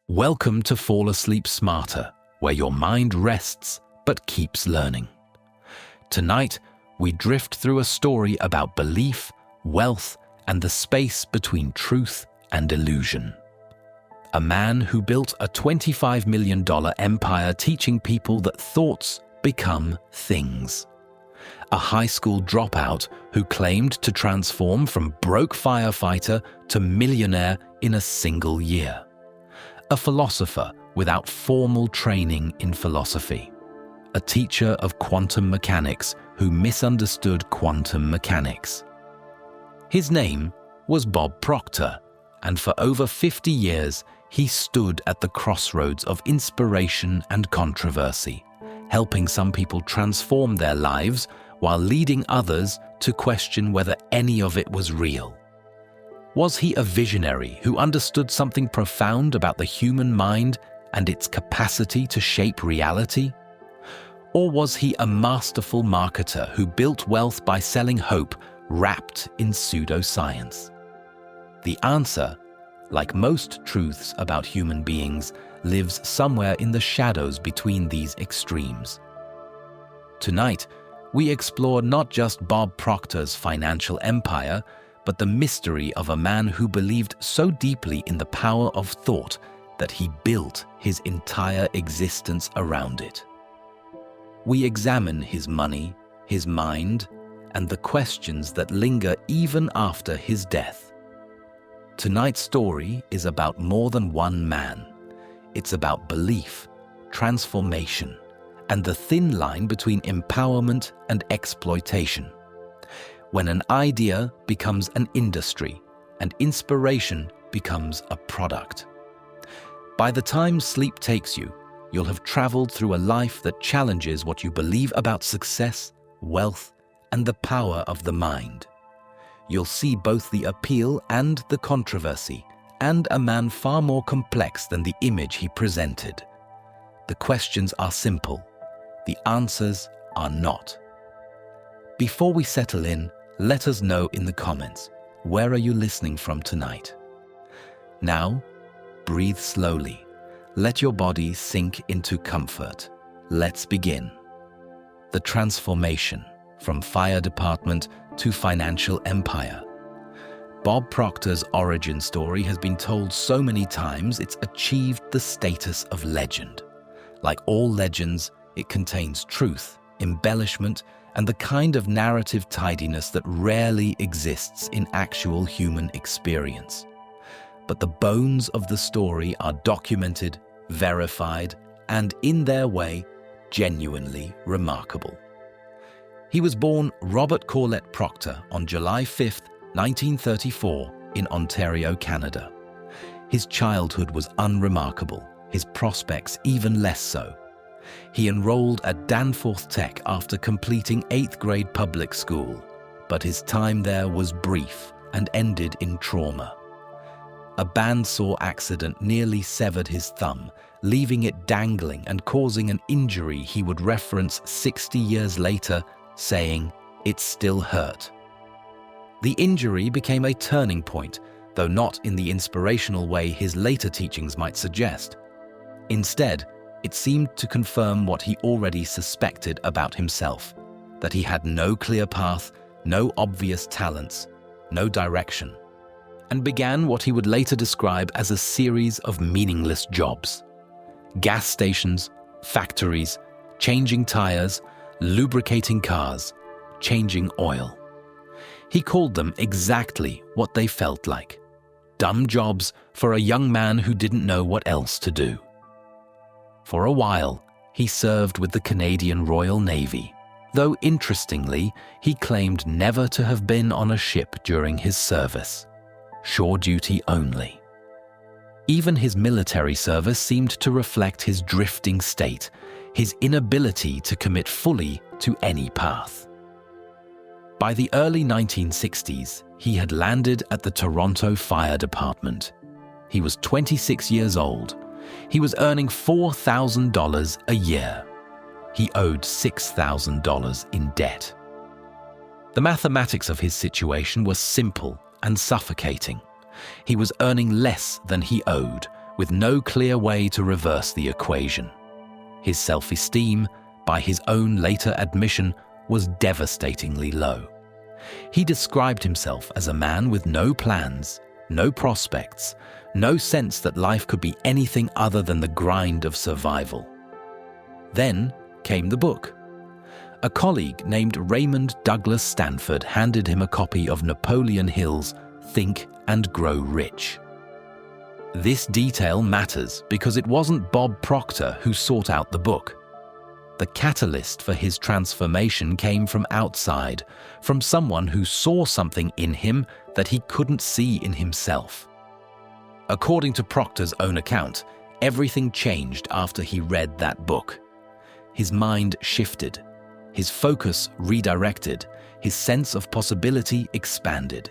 Welcome to Fall Asleep Smarter, where your mind rests but keeps learning. Tonight, we drift through a story about belief, wealth, and the space between truth and illusion. A man who built a $25 million empire teaching people that thoughts become things. A high school dropout who claimed to transform from broke firefighter to millionaire in a single year. A philosopher without formal training in philosophy. A teacher of quantum mechanics who misunderstood quantum mechanics. His name was Bob Proctor, and for over 50 years he stood at the crossroads of inspiration and controversy, helping some people transform their lives while leading others to question whether any of it was real. Was he a visionary who understood something profound about the human mind and its capacity to shape reality? Or was he a masterful marketer who built wealth by selling hope wrapped in pseudoscience? The answer, like most truths about human beings, lives somewhere in the shadows between these extremes. Tonight, we explore not just Bob Proctor's financial empire, but the mystery of a man who believed so deeply in the power of thought that he built his entire existence around it. We examine his money, his mind, and the questions that linger even after his death. Tonight's story is about more than one man. It's about belief, transformation, and the thin line between empowerment and exploitation. When an idea becomes an industry and inspiration becomes a product. By the time sleep takes you, you'll have traveled through a life that challenges what you believe about success, wealth, and the power of the mind. You'll see both the appeal and the controversy, and a man far more complex than the image he presented. The questions are simple. The answers are not. Before we settle in, let us know in the comments, where are you listening from tonight? Now, breathe slowly. Let your body sink into comfort. Let's begin. The transformation from fire department to financial empire. Bob Proctor's origin story has been told so many times it's achieved the status of legend. Like all legends, it contains truth, embellishment, and the kind of narrative tidiness that rarely exists in actual human experience. But the bones of the story are documented, verified, and in their way, genuinely remarkable. He was born Robert Corlett Proctor on July 5, 1934, in Ontario, Canada. His childhood was unremarkable, his prospects even less so. He enrolled at Danforth Tech after completing 8th grade public school, but his time there was brief and ended in trauma. A bandsaw accident nearly severed his thumb, leaving it dangling and causing an injury he would reference 60 years later, saying, "It still hurt." The injury became a turning point, though not in the inspirational way his later teachings might suggest. Instead, it seemed to confirm what he already suspected about himself, that he had no clear path, no obvious talents, no direction, and began what he would later describe as a series of meaningless jobs. Gas stations, factories, changing tires, lubricating cars, changing oil. He called them exactly what they felt like. Dumb jobs for a young man who didn't know what else to do. For a while, he served with the Canadian Royal Navy, though interestingly, he claimed never to have been on a ship during his service. Shore duty only. Even his military service seemed to reflect his drifting state, his inability to commit fully to any path. By the early 1960s, he had landed at the Toronto Fire Department. He was 26 years old. He was earning $4,000 a year. He owed $6,000 in debt. The mathematics of his situation were simple and suffocating. He was earning less than he owed, with no clear way to reverse the equation. His self-esteem, by his own later admission, was devastatingly low. He described himself as a man with no plans, no prospects, no sense that life could be anything other than the grind of survival. Then came the book. A colleague named Raymond Douglas Stanford handed him a copy of Napoleon Hill's Think and Grow Rich. This detail matters because it wasn't Bob Proctor who sought out the book. The catalyst for his transformation came from outside, from someone who saw something in him that he couldn't see in himself. According to Proctor's own account, everything changed after he read that book. His mind shifted, his focus redirected, his sense of possibility expanded.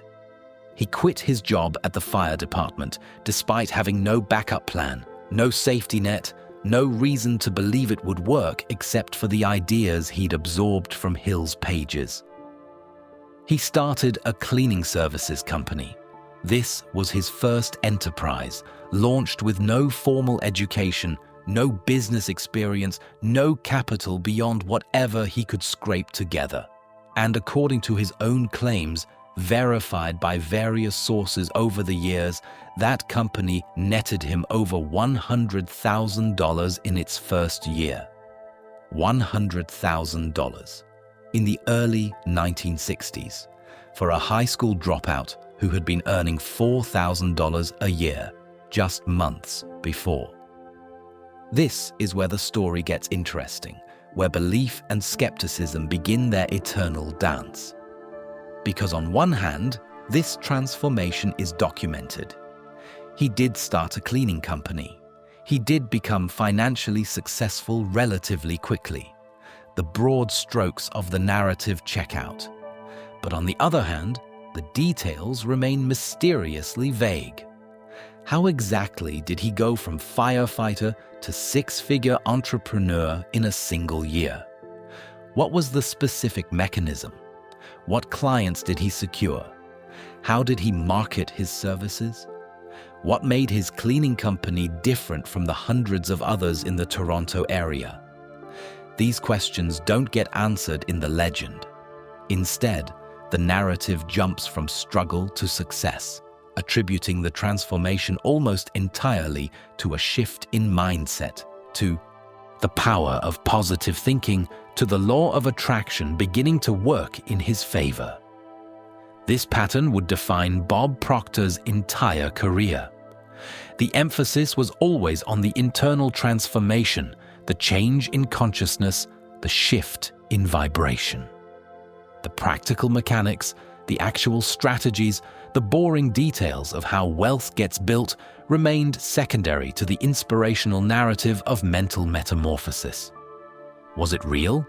He quit his job at the fire department despite having no backup plan, no safety net, no reason to believe it would work except for the ideas he'd absorbed from Hill's pages. He started a cleaning services company. This was his first enterprise, launched with no formal education, no business experience, no capital beyond whatever he could scrape together. And according to his own claims, verified by various sources over the years, that company netted him over $100,000 in its first year. $100,000 in the early 1960s for a high school dropout who had been earning $4,000 a year just months before. This is where the story gets interesting, where belief and skepticism begin their eternal dance. Because on one hand, this transformation is documented. He did start a cleaning company. He did become financially successful relatively quickly. The broad strokes of the narrative check out. But on the other hand, the details remain mysteriously vague. How exactly did he go from firefighter to six-figure entrepreneur in a single year? What was the specific mechanism? What clients did he secure? How did he market his services? What made his cleaning company different from the hundreds of others in the Toronto area? These questions don't get answered in the legend. Instead, the narrative jumps from struggle to success, attributing the transformation almost entirely to a shift in mindset, to the power of positive thinking, to the law of attraction beginning to work in his favor. This pattern would define Bob Proctor's entire career. The emphasis was always on the internal transformation, the change in consciousness, the shift in vibration. The practical mechanics, the actual strategies, the boring details of how wealth gets built remained secondary to the inspirational narrative of mental metamorphosis. Was it real?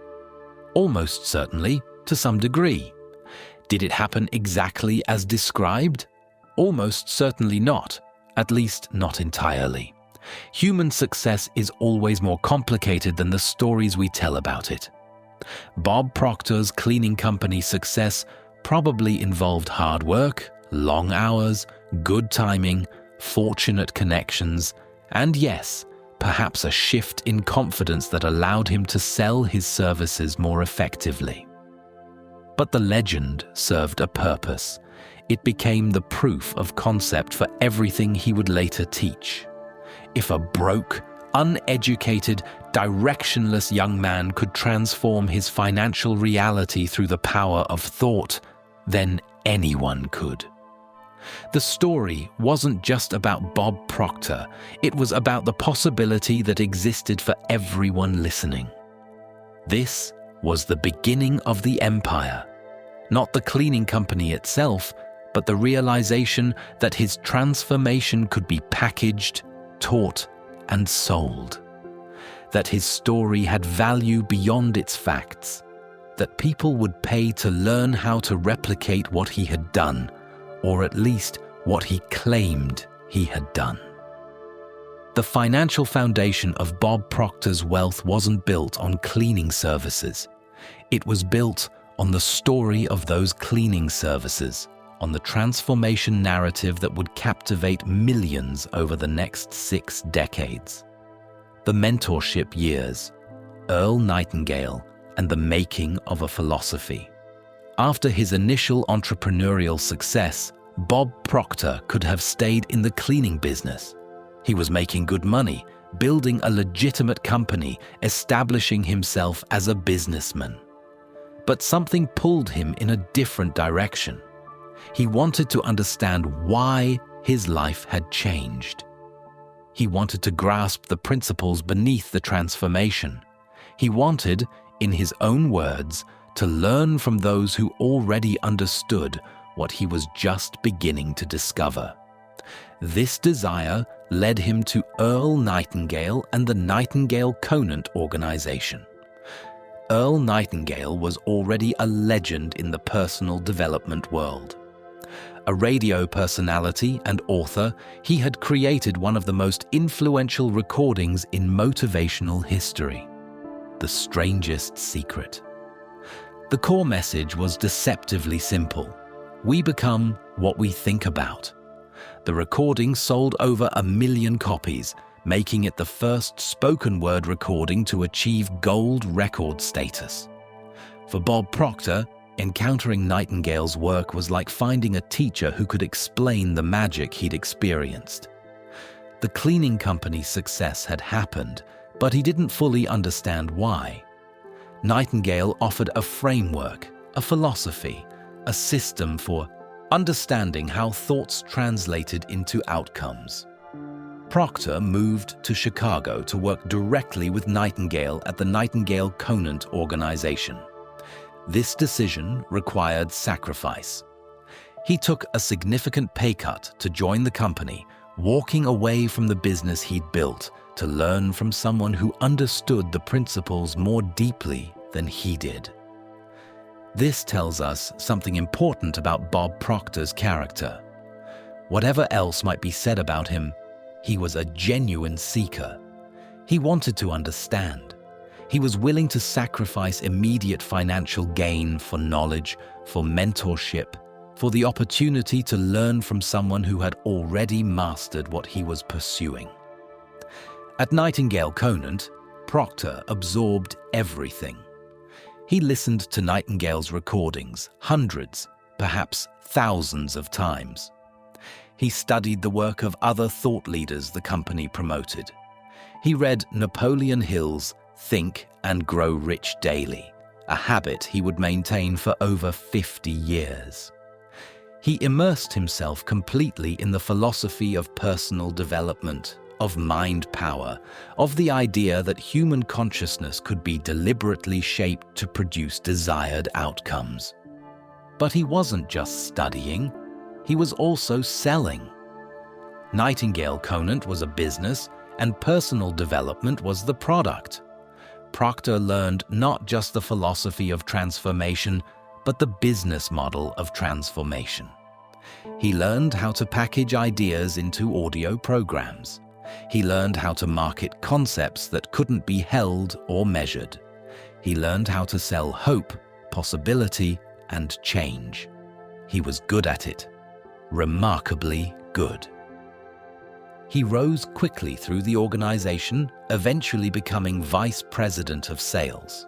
Almost certainly, to some degree. Did it happen exactly as described? Almost certainly not, at least not entirely. Human success is always more complicated than the stories we tell about it. Bob Proctor's cleaning company success probably involved hard work, long hours, good timing, fortunate connections, and yes, perhaps a shift in confidence that allowed him to sell his services more effectively. But the legend served a purpose. It became the proof of concept for everything he would later teach. If a broke, uneducated, directionless young man could transform his financial reality through the power of thought, then anyone could. The story wasn't just about Bob Proctor, it was about the possibility that existed for everyone listening. This was the beginning of the empire. Not the cleaning company itself, but the realization that his transformation could be packaged, taught, and sold. That his story had value beyond its facts. That people would pay to learn how to replicate what he had done, or at least what he claimed he had done. The financial foundation of Bob Proctor's wealth wasn't built on cleaning services. It was built on the story of those cleaning services, on the transformation narrative that would captivate millions over the next 6 decades. The Mentorship Years, Earl Nightingale, and the Making of a Philosophy. After his initial entrepreneurial success, Bob Proctor could have stayed in the cleaning business. He was making good money, building a legitimate company, establishing himself as a businessman. But something pulled him in a different direction. He wanted to understand why his life had changed. He wanted to grasp the principles beneath the transformation. He wanted, in his own words, to learn from those who already understood what he was just beginning to discover. This desire led him to Earl Nightingale and the Nightingale Conant organization. Earl Nightingale was already a legend in the personal development world. A radio personality and author, he had created one of the most influential recordings in motivational history, The Strangest Secret. The core message was deceptively simple. We become what we think about. The recording sold over 1 million copies, making it the first spoken word recording to achieve gold record status. For Bob Proctor, encountering Nightingale's work was like finding a teacher who could explain the magic he'd experienced. The cleaning company's success had happened, but he didn't fully understand why. Nightingale offered a framework, a philosophy, a system for understanding how thoughts translated into outcomes. Proctor moved to Chicago to work directly with Nightingale at the Nightingale Conant organization. This decision required sacrifice. He took a significant pay cut to join the company, walking away from the business he'd built to learn from someone who understood the principles more deeply than he did. This tells us something important about Bob Proctor's character. Whatever else might be said about him, he was a genuine seeker. He wanted to understand. He was willing to sacrifice immediate financial gain for knowledge, for mentorship, for the opportunity to learn from someone who had already mastered what he was pursuing. At Nightingale Conant, Proctor absorbed everything. He listened to Nightingale's recordings hundreds, perhaps thousands of times. He studied the work of other thought leaders the company promoted. He read Napoleon Hill's Think and Grow Rich Daily, a habit he would maintain for over 50 years. He immersed himself completely in the philosophy of personal development, of mind power, of the idea that human consciousness could be deliberately shaped to produce desired outcomes. But he wasn't just studying, he was also selling. Nightingale Conant was a business, and personal development was the product. Proctor learned not just the philosophy of transformation, but the business model of transformation. He learned how to package ideas into audio programs. He learned how to market concepts that couldn't be held or measured. He learned how to sell hope, possibility, and change. He was good at it, remarkably good. He rose quickly through the organization, eventually becoming vice president of sales.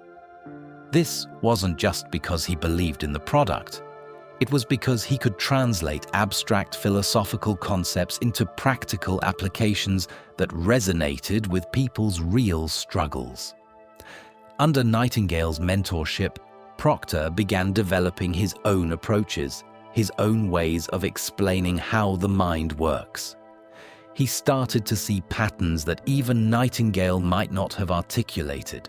This wasn't just because he believed in the product. It was because he could translate abstract philosophical concepts into practical applications that resonated with people's real struggles. Under Nightingale's mentorship, Proctor began developing his own approaches, his own ways of explaining how the mind works. He started to see patterns that even Nightingale might not have articulated.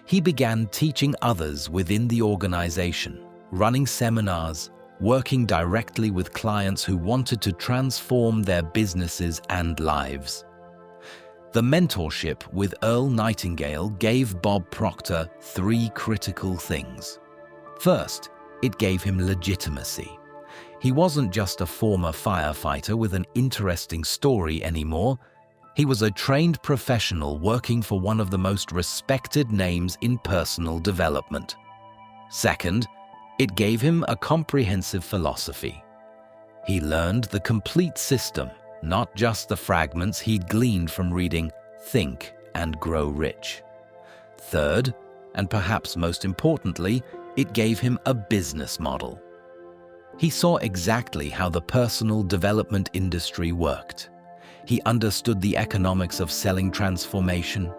He began teaching others within the organization, running seminars, working directly with clients who wanted to transform their businesses and lives. The mentorship with Earl Nightingale gave Bob Proctor 3 critical things. First, it gave him legitimacy. He wasn't just a former firefighter with an interesting story anymore. He was a trained professional working for one of the most respected names in personal development. Second, it gave him a comprehensive philosophy. He learned the complete system, not just the fragments he'd gleaned from reading Think and Grow Rich. Third, and perhaps most importantly, it gave him a business model. He saw exactly how the personal development industry worked. He understood the economics of selling transformation.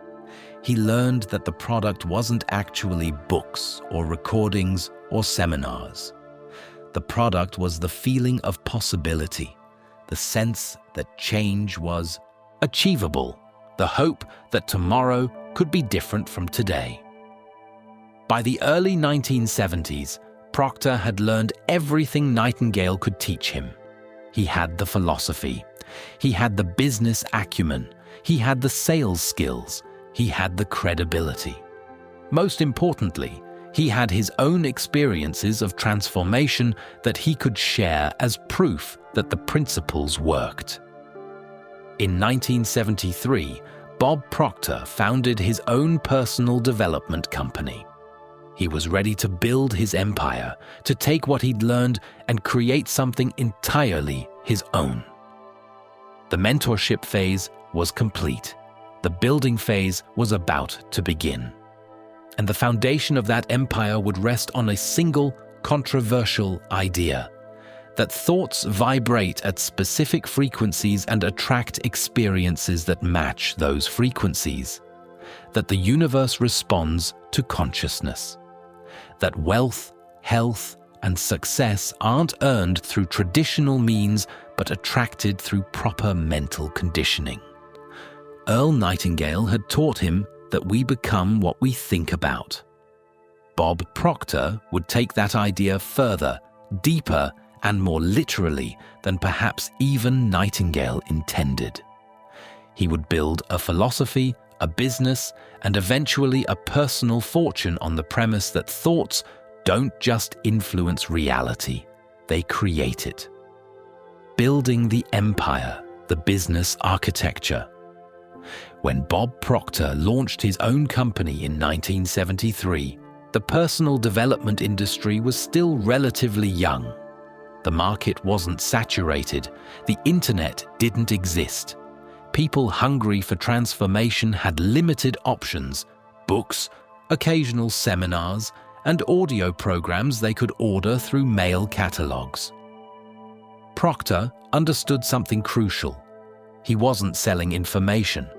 He learned that the product wasn't actually books or recordings or seminars. The product was the feeling of possibility, the sense that change was achievable, the hope that tomorrow could be different from today. By the early 1970s, Proctor had learned everything Nightingale could teach him. He had the philosophy, he had the business acumen, he had the sales skills, he had the credibility. Most importantly, he had his own experiences of transformation that he could share as proof that the principles worked. In 1973, Bob Proctor founded his own personal development company. He was ready to build his empire, to take what he'd learned and create something entirely his own. The mentorship phase was complete. The building phase was about to begin. And the foundation of that empire would rest on a single, controversial idea: that thoughts vibrate at specific frequencies and attract experiences that match those frequencies. That the universe responds to consciousness. That wealth, health, and success aren't earned through traditional means but attracted through proper mental conditioning. Earl Nightingale had taught him that we become what we think about. Bob Proctor would take that idea further, deeper, and more literally than perhaps even Nightingale intended. He would build a philosophy, a business, and eventually a personal fortune on the premise that thoughts don't just influence reality, they create it. Building the empire, the business architecture. When Bob Proctor launched his own company in 1973, the personal development industry was still relatively young. The market wasn't saturated, the internet didn't exist. People hungry for transformation had limited options: books, occasional seminars, and audio programs they could order through mail catalogs. Proctor understood something crucial. He wasn't selling information.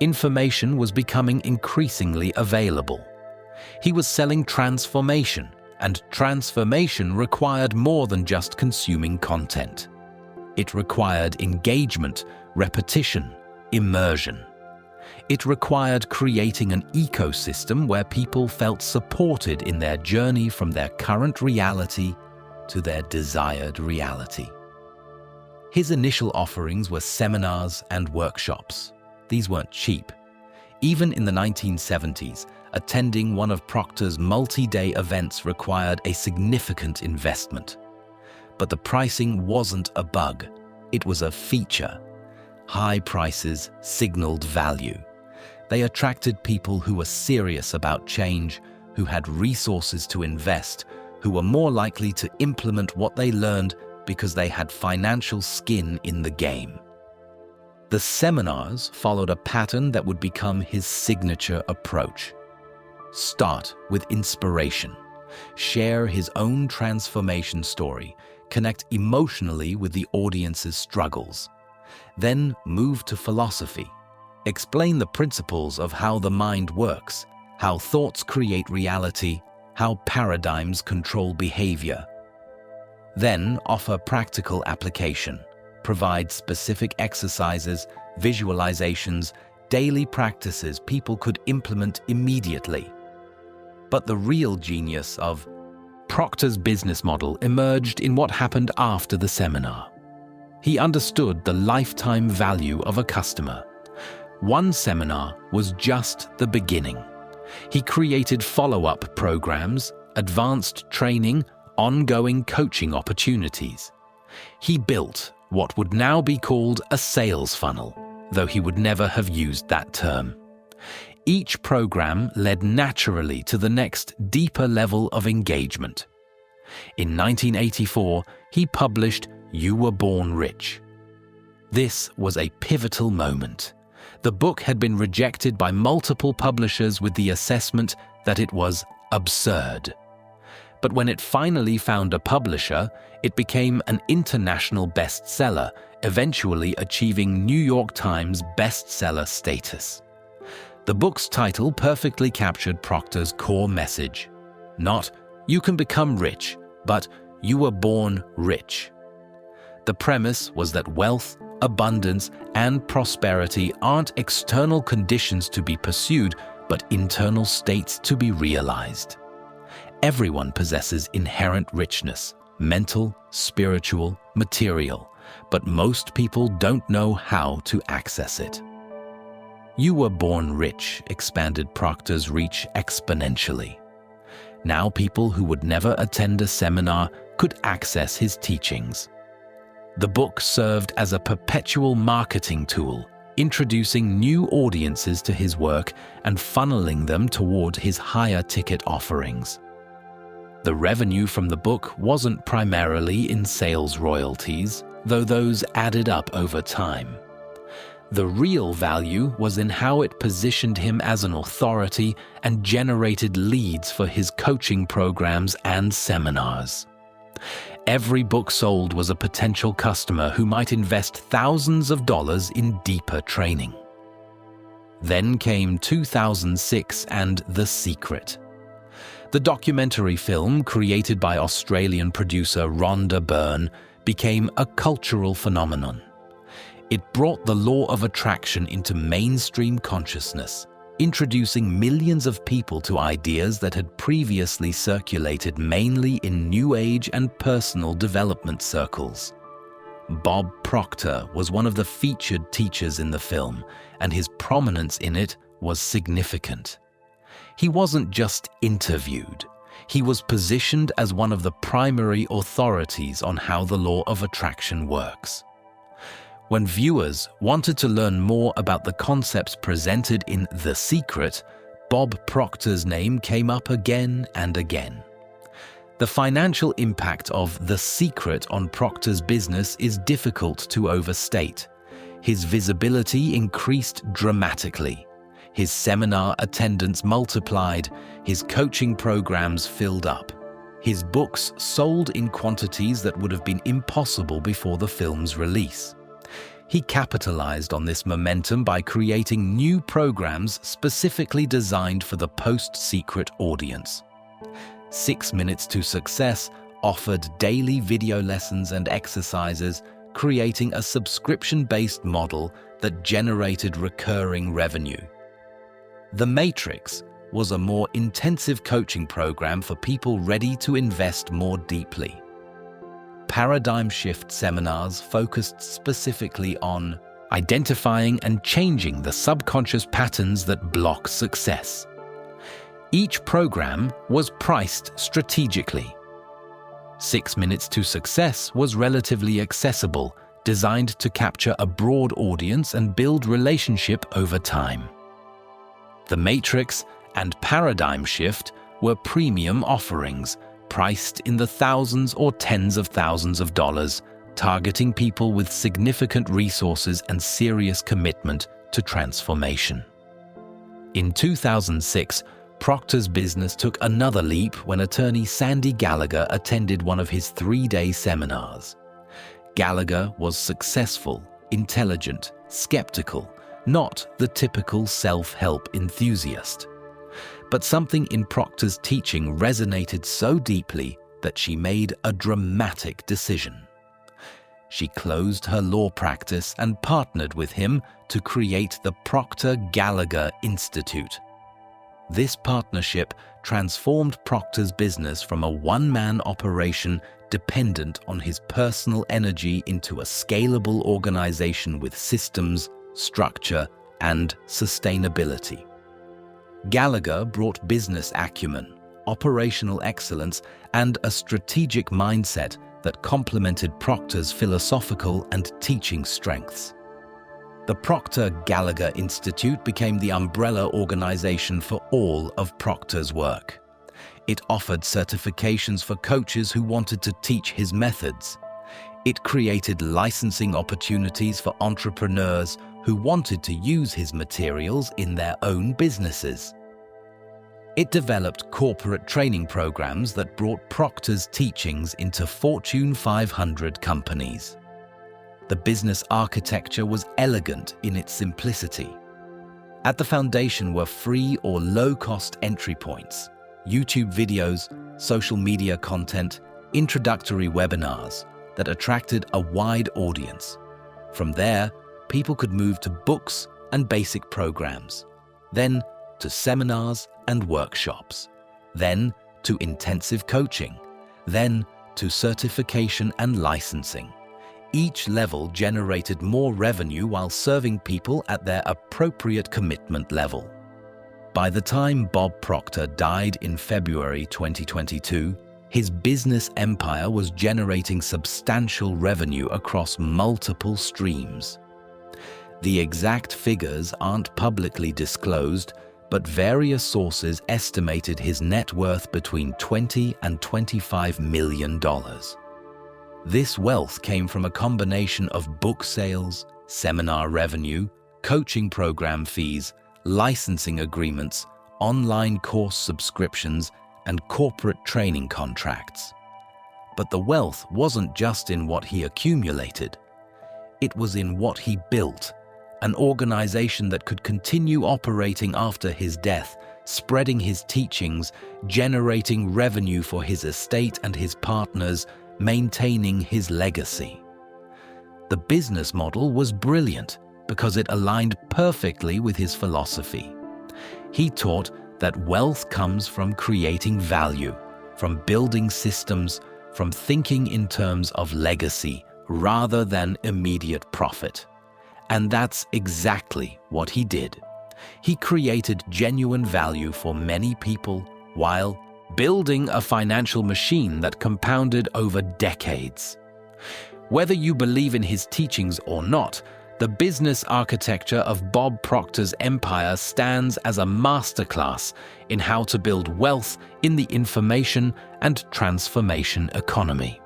Information was becoming increasingly available. He was selling transformation, and transformation required more than just consuming content. It required engagement, repetition, immersion. It required creating an ecosystem where people felt supported in their journey from their current reality to their desired reality. His initial offerings were seminars and workshops. These weren't cheap. Even in the 1970s, attending one of Proctor's multi-day events required a significant investment. But the pricing wasn't a bug, it was a feature. High prices signaled value. They attracted people who were serious about change, who had resources to invest, who were more likely to implement what they learned because they had financial skin in the game. The seminars followed a pattern that would become his signature approach. Start with inspiration. Share his own transformation story. Connect emotionally with the audience's struggles. Then move to philosophy. Explain the principles of how the mind works, how thoughts create reality, how paradigms control behavior. Then offer practical application. Provide specific exercises, visualizations, daily practices people could implement immediately. But the real genius of Proctor's business model emerged in what happened after the seminar. He understood the lifetime value of a customer. One seminar was just the beginning. He created follow-up programs, advanced training, ongoing coaching opportunities. He built what would now be called a sales funnel, though he would never have used that term. Each program led naturally to the next deeper level of engagement. In 1984, he published You Were Born Rich. This was a pivotal moment. The book had been rejected by multiple publishers with the assessment that it was absurd. But when it finally found a publisher, it became an international bestseller, eventually achieving New York Times bestseller status. The book's title perfectly captured Proctor's core message. Not, "You can become rich," but "You were born rich." The premise was that wealth, abundance, and prosperity aren't external conditions to be pursued, but internal states to be realized. Everyone possesses inherent richness, mental, spiritual, material, but most people don't know how to access it. You Were Born Rich expanded Proctor's reach exponentially. Now people who would never attend a seminar could access his teachings. The book served as a perpetual marketing tool, introducing new audiences to his work and funneling them toward his higher ticket offerings. The revenue from the book wasn't primarily in sales royalties, though those added up over time. The real value was in how it positioned him as an authority and generated leads for his coaching programs and seminars. Every book sold was a potential customer who might invest thousands of dollars in deeper training. Then came 2006 and The Secret. The documentary film, created by Australian producer Rhonda Byrne, became a cultural phenomenon. It brought the law of attraction into mainstream consciousness, introducing millions of people to ideas that had previously circulated mainly in New Age and personal development circles. Bob Proctor was one of the featured teachers in the film, and his prominence in it was significant. He wasn't just interviewed. He was positioned as one of the primary authorities on how the law of attraction works. When viewers wanted to learn more about the concepts presented in The Secret, Bob Proctor's name came up again and again. The financial impact of The Secret on Proctor's business is difficult to overstate. His visibility increased dramatically. His seminar attendance multiplied, his coaching programs filled up. His books sold in quantities that would have been impossible before the film's release. He capitalized on this momentum by creating new programs specifically designed for the post-Secret audience. 6 Minutes to Success offered daily video lessons and exercises, creating a subscription-based model that generated recurring revenue. The Matrix was a more intensive coaching program for people ready to invest more deeply. Paradigm shift seminars focused specifically on identifying and changing the subconscious patterns that block success. Each program was priced strategically. 6 Minutes to Success was relatively accessible, designed to capture a broad audience and build relationship over time. The Matrix and Paradigm Shift were premium offerings, priced in the thousands or tens of thousands of dollars, targeting people with significant resources and serious commitment to transformation. In 2006, Proctor's business took another leap when attorney Sandy Gallagher attended one of his 3-day seminars. Gallagher was successful, intelligent, skeptical, not the typical self-help enthusiast. But something in Proctor's teaching resonated so deeply that she made a dramatic decision. She closed her law practice and partnered with him to create the Proctor Gallagher Institute. This partnership transformed Proctor's business from a one-man operation dependent on his personal energy into a scalable organization with systems, structure, and sustainability. Gallagher brought business acumen, operational excellence, and a strategic mindset that complemented Proctor's philosophical and teaching strengths. The Proctor Gallagher Institute became the umbrella organization for all of Proctor's work. It offered certifications for coaches who wanted to teach his methods. It created licensing opportunities for entrepreneurs who wanted to use his materials in their own businesses. It developed corporate training programs that brought Proctor's teachings into Fortune 500 companies. The business architecture was elegant in its simplicity. At the foundation were free or low-cost entry points, YouTube videos, social media content, introductory webinars that attracted a wide audience. From there, people could move to books and basic programs, then to seminars and workshops, then to intensive coaching, then to certification and licensing. Each level generated more revenue while serving people at their appropriate commitment level. By the time Bob Proctor died in February 2022, his business empire was generating substantial revenue across multiple streams. The exact figures aren't publicly disclosed, but various sources estimated his net worth between $20 and $25 million. This wealth came from a combination of book sales, seminar revenue, coaching program fees, licensing agreements, online course subscriptions, and corporate training contracts. But the wealth wasn't just in what he accumulated. It was in what he built, an organization that could continue operating after his death, spreading his teachings, generating revenue for his estate and his partners, maintaining his legacy. The business model was brilliant because it aligned perfectly with his philosophy. He taught that wealth comes from creating value, from building systems, from thinking in terms of legacy rather than immediate profit. And that's exactly what he did. He created genuine value for many people while building a financial machine that compounded over decades. Whether you believe in his teachings or not, the business architecture of Bob Proctor's empire stands as a masterclass in how to build wealth in the information and transformation economy.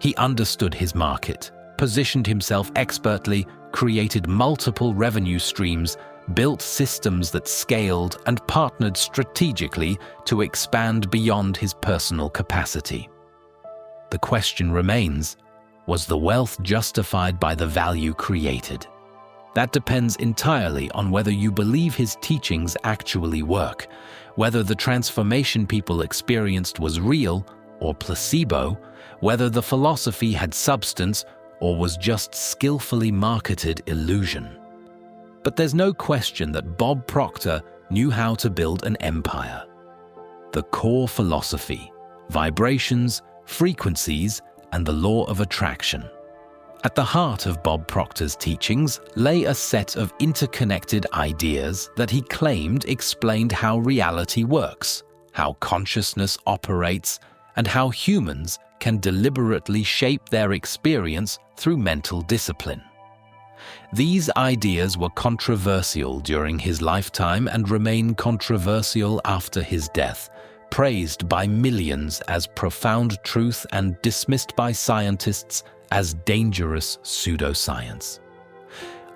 He understood his market, positioned himself expertly, created multiple revenue streams, built systems that scaled, and partnered strategically to expand beyond his personal capacity. The question remains, was the wealth justified by the value created? That depends entirely on whether you believe his teachings actually work, whether the transformation people experienced was real or placebo, whether the philosophy had substance or was just skillfully marketed illusion. But there's no question that Bob Proctor knew how to build an empire. The core philosophy, vibrations, frequencies, and the law of attraction. At the heart of Bob Proctor's teachings lay a set of interconnected ideas that he claimed explained how reality works, how consciousness operates, and how humans can deliberately shape their experience through mental discipline. These ideas were controversial during his lifetime and remain controversial after his death, praised by millions as profound truth and dismissed by scientists as dangerous pseudoscience.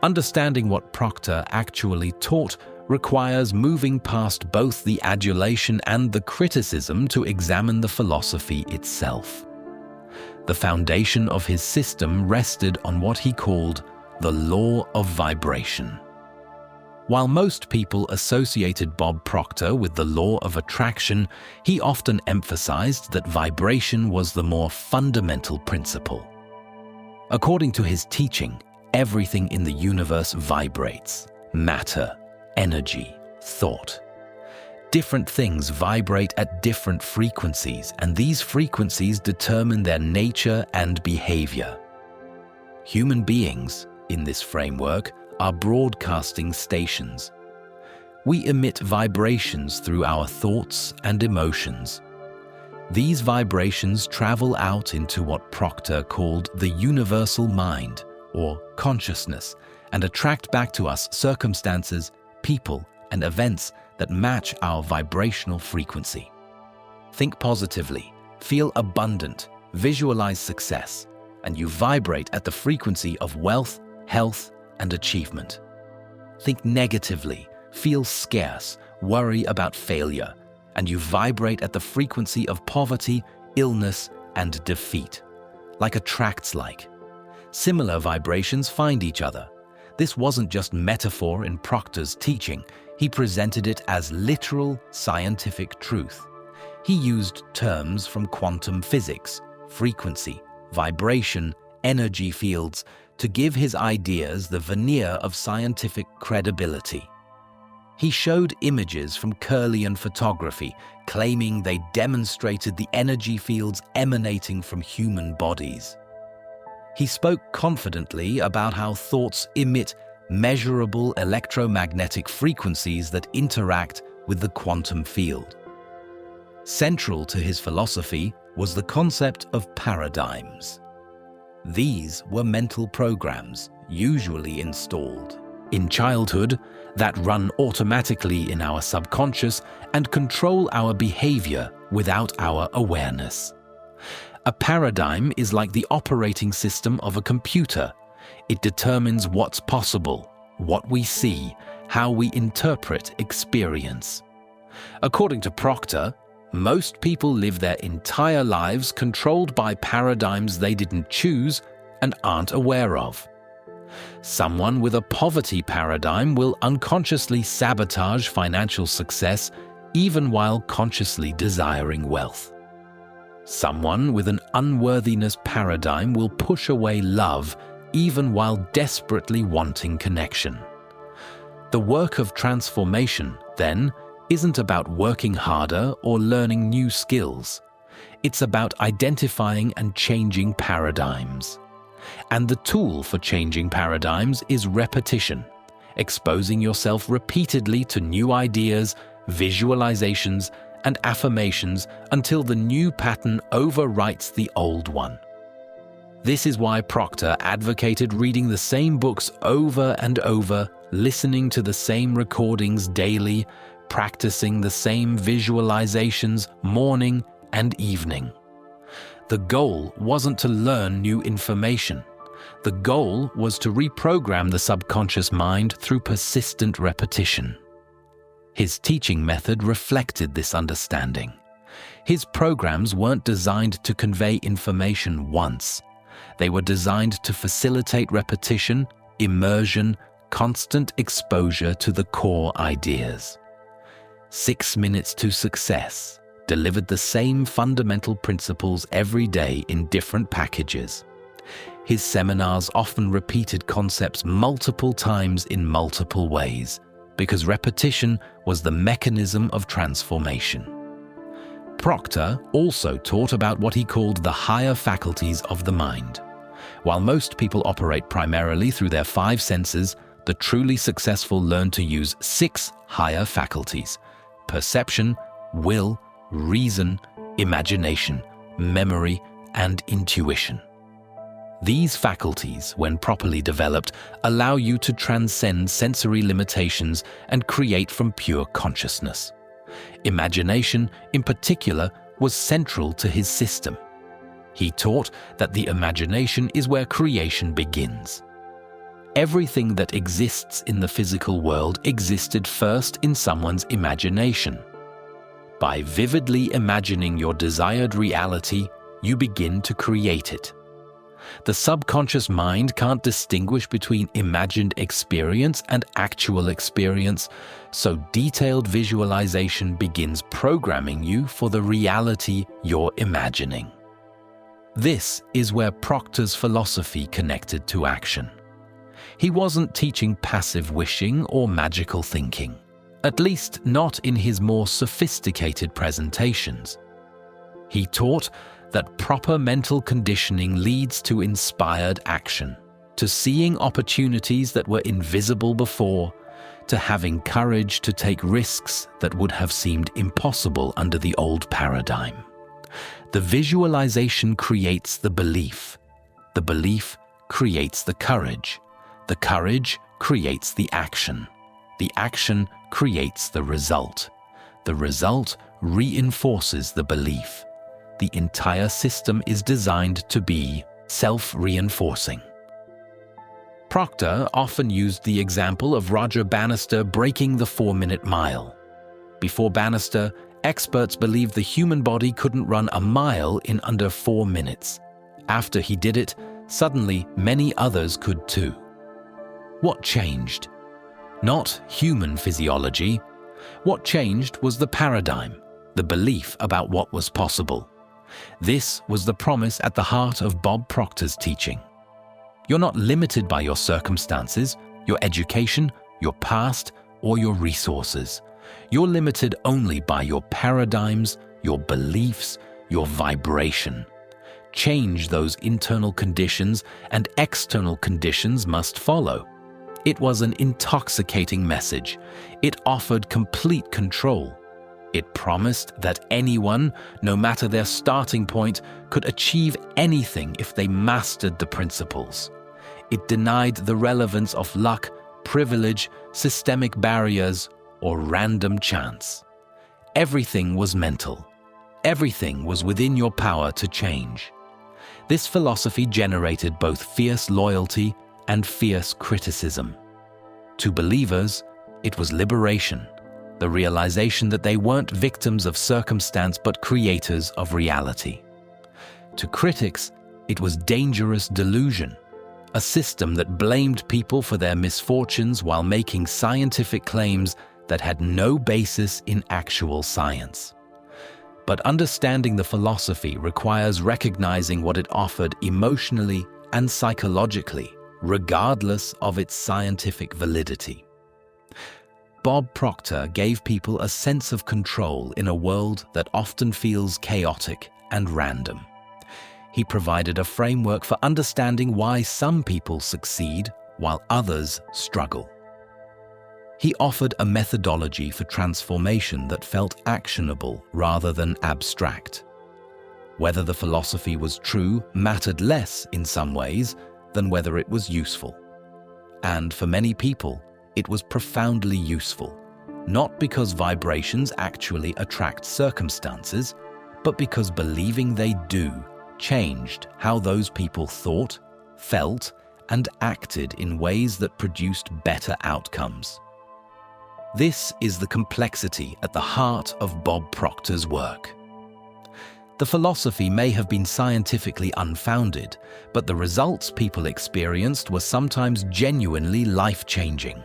Understanding what Proctor actually taught requires moving past both the adulation and the criticism to examine the philosophy itself. The foundation of his system rested on what he called the law of vibration. While most people associated Bob Proctor with the law of attraction, he often emphasized that vibration was the more fundamental principle. According to his teaching, everything in the universe vibrates: matter, energy, thought. Different things vibrate at different frequencies, and these frequencies determine their nature and behavior. Human beings, in this framework, are broadcasting stations. We emit vibrations through our thoughts and emotions. These vibrations travel out into what Proctor called the universal mind, or consciousness, and attract back to us circumstances, people, and events that match our vibrational frequency. Think positively, feel abundant, visualize success, and you vibrate at the frequency of wealth, health, and achievement. Think negatively, feel scarce, worry about failure, and you vibrate at the frequency of poverty, illness, and defeat. Like attracts like. Similar vibrations find each other. This wasn't just metaphor in Proctor's teaching. He presented it as literal scientific truth. He used terms from quantum physics, frequency, vibration, energy fields to give his ideas the veneer of scientific credibility. He showed images from Curlian photography, claiming they demonstrated the energy fields emanating from human bodies. He spoke confidently about how thoughts emit measurable electromagnetic frequencies that interact with the quantum field. Central to his philosophy was the concept of paradigms. These were mental programs, usually installed in childhood, that run automatically in our subconscious and control our behavior without our awareness. A paradigm is like the operating system of a computer. It determines what's possible, what we see, how we interpret experience. According to Proctor, most people live their entire lives controlled by paradigms they didn't choose and aren't aware of. Someone with a poverty paradigm will unconsciously sabotage financial success even while consciously desiring wealth. Someone with an unworthiness paradigm will push away love even while desperately wanting connection. The work of transformation, then, isn't about working harder or learning new skills. It's about identifying and changing paradigms. And the tool for changing paradigms is repetition, exposing yourself repeatedly to new ideas, visualizations, and affirmations until the new pattern overwrites the old one. This is why Proctor advocated reading the same books over and over, listening to the same recordings daily, practicing the same visualizations morning and evening. The goal wasn't to learn new information. The goal was to reprogram the subconscious mind through persistent repetition. His teaching method reflected this understanding. His programs weren't designed to convey information once. They were designed to facilitate repetition, immersion, constant exposure to the core ideas. 6 Minutes to Success delivered the same fundamental principles every day in different packages. His seminars often repeated concepts multiple times in multiple ways, because repetition was the mechanism of transformation. Proctor also taught about what he called the higher faculties of the mind. While most people operate primarily through their 5 senses, the truly successful learn to use 6 higher faculties: perception, will, reason, imagination, memory, and intuition. These faculties, when properly developed, allow you to transcend sensory limitations and create from pure consciousness. Imagination, in particular, was central to his system. He taught that the imagination is where creation begins. Everything that exists in the physical world existed first in someone's imagination. By vividly imagining your desired reality, you begin to create it. The subconscious mind can't distinguish between imagined experience and actual experience, so detailed visualization begins programming you for the reality you're imagining. This is where Proctor's philosophy connected to action. He wasn't teaching passive wishing or magical thinking, at least not in his more sophisticated presentations. He taught that proper mental conditioning leads to inspired action, to seeing opportunities that were invisible before, to having courage to take risks that would have seemed impossible under the old paradigm. The visualization creates the belief creates the courage creates the action creates the result reinforces the belief. The entire system is designed to be self-reinforcing. Proctor often used the example of Roger Bannister breaking the 4-minute mile. Before Bannister, experts believed the human body couldn't run a mile in under 4 minutes. After he did it, suddenly many others could too. What changed? Not human physiology. What changed was the paradigm, the belief about what was possible. This was the promise at the heart of Bob Proctor's teaching. You're not limited by your circumstances, your education, your past, or your resources. You're limited only by your paradigms, your beliefs, your vibration. Change those internal conditions and external conditions must follow. It was an intoxicating message. It offered complete control. It promised that anyone, no matter their starting point, could achieve anything if they mastered the principles. It denied the relevance of luck, privilege, systemic barriers, or random chance. Everything was mental. Everything was within your power to change. This philosophy generated both fierce loyalty and fierce criticism. To believers, it was liberation, the realization that they weren't victims of circumstance but creators of reality. To critics, it was dangerous delusion, a system that blamed people for their misfortunes while making scientific claims that had no basis in actual science. But understanding the philosophy requires recognizing what it offered emotionally and psychologically, regardless of its scientific validity. Bob Proctor gave people a sense of control in a world that often feels chaotic and random. He provided a framework for understanding why some people succeed while others struggle. He offered a methodology for transformation that felt actionable rather than abstract. Whether the philosophy was true mattered less in some ways than whether it was useful. And for many people, it was profoundly useful, not because vibrations actually attract circumstances, but because believing they do changed how those people thought, felt, and acted in ways that produced better outcomes. This is the complexity at the heart of Bob Proctor's work. The philosophy may have been scientifically unfounded, but the results people experienced were sometimes genuinely life-changing.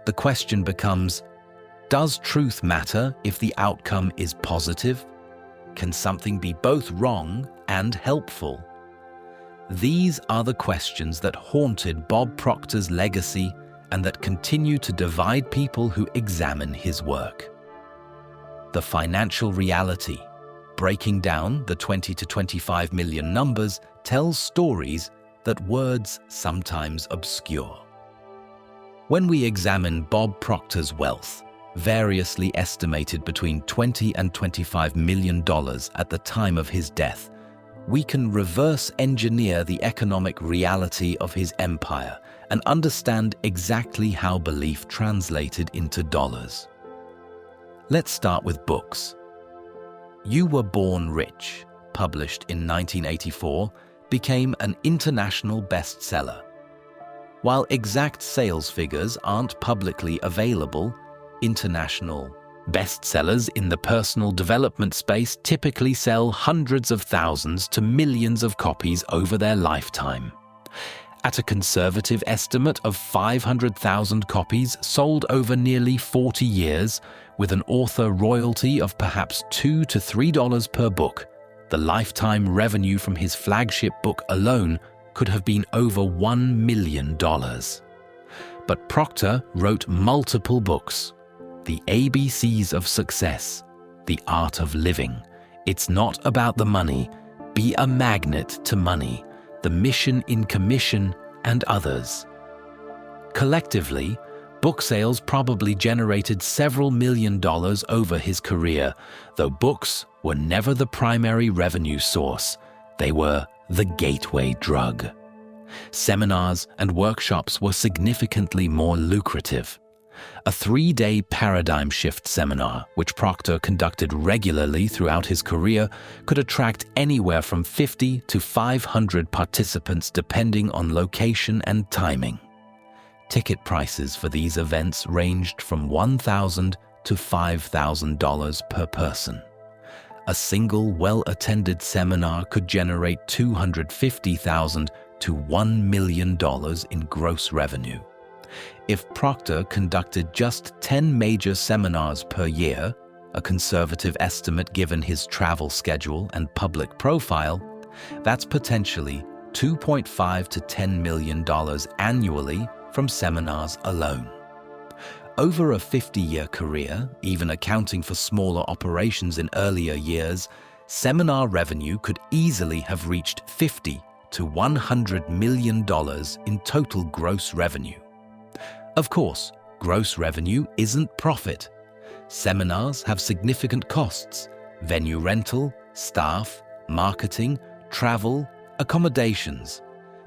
The question becomes, does truth matter if the outcome is positive? Can something be both wrong and helpful? These are the questions that haunted Bob Proctor's legacy and that continue to divide people who examine his work. The financial reality, breaking down the 20 to 25 million numbers, tells stories that words sometimes obscure. When we examine Bob Proctor's wealth, variously estimated between $20 and $25 million at the time of his death, we can reverse engineer the economic reality of his empire and understand exactly how belief translated into dollars. Let's start with books. You Were Born Rich, published in 1984, became an international bestseller. While exact sales figures aren't publicly available, international bestsellers in the personal development space typically sell hundreds of thousands to millions of copies over their lifetime. At a conservative estimate of 500,000 copies sold over nearly 40 years, with an author royalty of perhaps $2 to $3 per book, the lifetime revenue from his flagship book alone could have been over $1 million. But Proctor wrote multiple books. The ABCs of Success, The Art of Living, It's Not About the Money, Be a Magnet to Money, The Mission in Commission, and others. Collectively, book sales probably generated several $1 million over his career, though books were never the primary revenue source. They were the gateway drug. Seminars and workshops were significantly more lucrative. A 3-day paradigm shift seminar, which Proctor conducted regularly throughout his career, could attract anywhere from 50 to 500 participants depending on location and timing. Ticket prices for these events ranged from $1,000 to $5,000 per person. A single well-attended seminar could generate $250,000 to $1 million in gross revenue. If Proctor conducted just 10 major seminars per year, a conservative estimate given his travel schedule and public profile, that's potentially $2.5 to $10 million annually from seminars alone. Over a 50-year career, even accounting for smaller operations in earlier years, seminar revenue could easily have reached $50 to $100 million in total gross revenue. Of course, gross revenue isn't profit. Seminars have significant costs: venue rental, staff, marketing, travel, accommodations.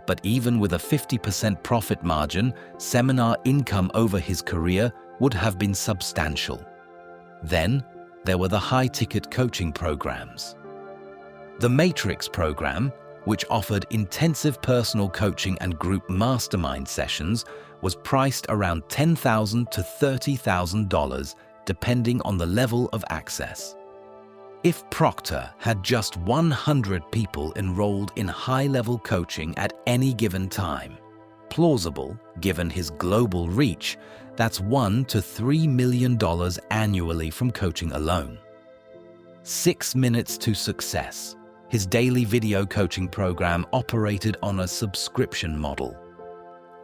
But even with a 50% profit margin, seminar income over his career would have been substantial. Then, there were the high-ticket coaching programs. The Matrix program, which offered intensive personal coaching and group mastermind sessions, was priced around $10,000 to $30,000, depending on the level of access. If Proctor had just 100 people enrolled in high-level coaching at any given time, plausible given his global reach, that's $1 to $3 million annually from coaching alone. 6 Minutes to Success, his daily video coaching program, operated on a subscription model.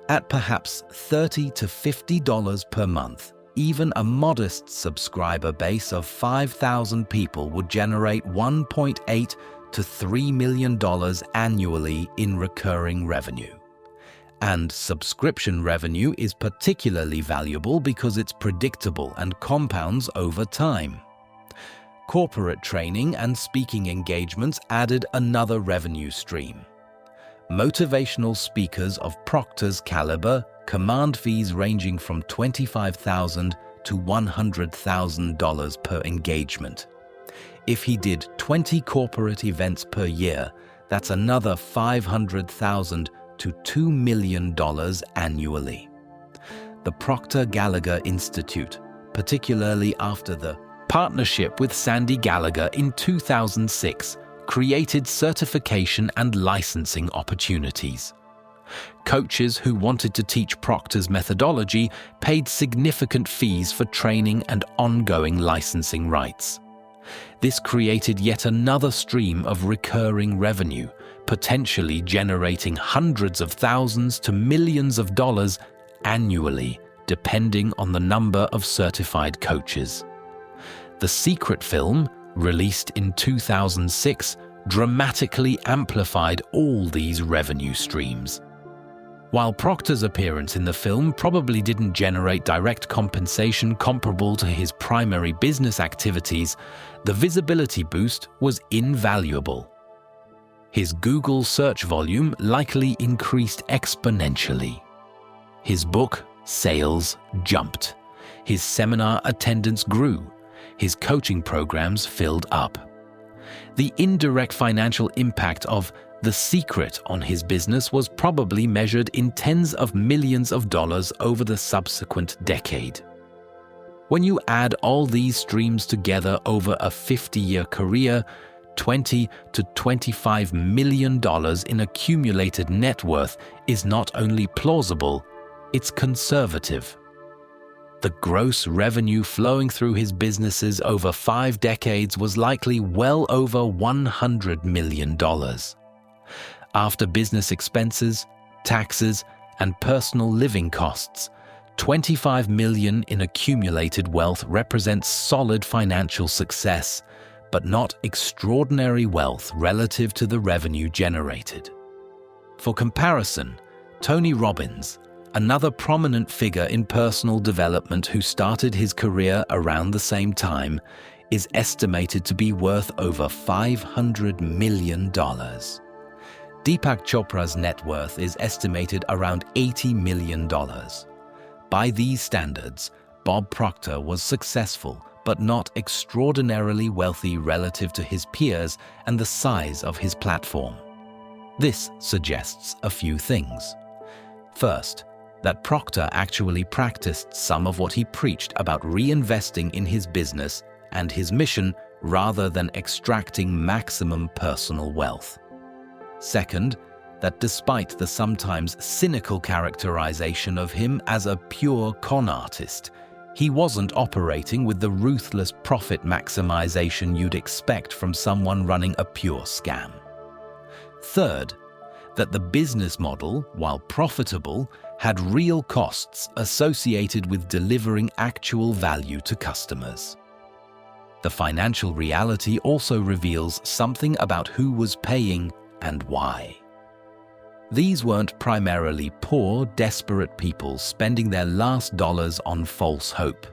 At perhaps $30 to $50 per month, even a modest subscriber base of 5,000 people would generate $1.8 to $3 million annually in recurring revenue. And subscription revenue is particularly valuable because it's predictable and compounds over time. Corporate training and speaking engagements added another revenue stream. Motivational speakers of Proctor's caliber command fees ranging from $25,000 to $100,000 per engagement. If he did 20 corporate events per year, that's another $500,000 to $2 million annually. The Proctor Gallagher Institute, particularly after the partnership with Sandy Gallagher in 2006, created certification and licensing opportunities. Coaches who wanted to teach Proctor's methodology paid significant fees for training and ongoing licensing rights. This created yet another stream of recurring revenue, potentially generating hundreds of thousands to millions of dollars annually, depending on the number of certified coaches. The Secret film, released in 2006, dramatically amplified all these revenue streams. While Proctor's appearance in the film probably didn't generate direct compensation comparable to his primary business activities, the visibility boost was invaluable. His Google search volume likely increased exponentially. His book sales jumped. His seminar attendance grew. His coaching programs filled up. The indirect financial impact of The Secret on his business was probably measured in tens of millions of dollars over the subsequent decade. When you add all these streams together over a 50-year career, $20 to $25 million in accumulated net worth is not only plausible, it's conservative. The gross revenue flowing through his businesses over 5 decades was likely well over $100 million. After business expenses, taxes, and personal living costs, $25 million in accumulated wealth represents solid financial success, but not extraordinary wealth relative to the revenue generated. For comparison, Tony Robbins, another prominent figure in personal development who started his career around the same time, is estimated to be worth over $500 million. Deepak Chopra's net worth is estimated around $80 million. By these standards, Bob Proctor was successful, but not extraordinarily wealthy relative to his peers and the size of his platform. This suggests a few things. First, that Proctor actually practiced some of what he preached about reinvesting in his business and his mission rather than extracting maximum personal wealth. Second, that despite the sometimes cynical characterization of him as a pure con artist, he wasn't operating with the ruthless profit maximization you'd expect from someone running a pure scam. Third, that the business model, while profitable, had real costs associated with delivering actual value to customers. The financial reality also reveals something about who was paying and why. These weren't primarily poor, desperate people spending their last dollars on false hope.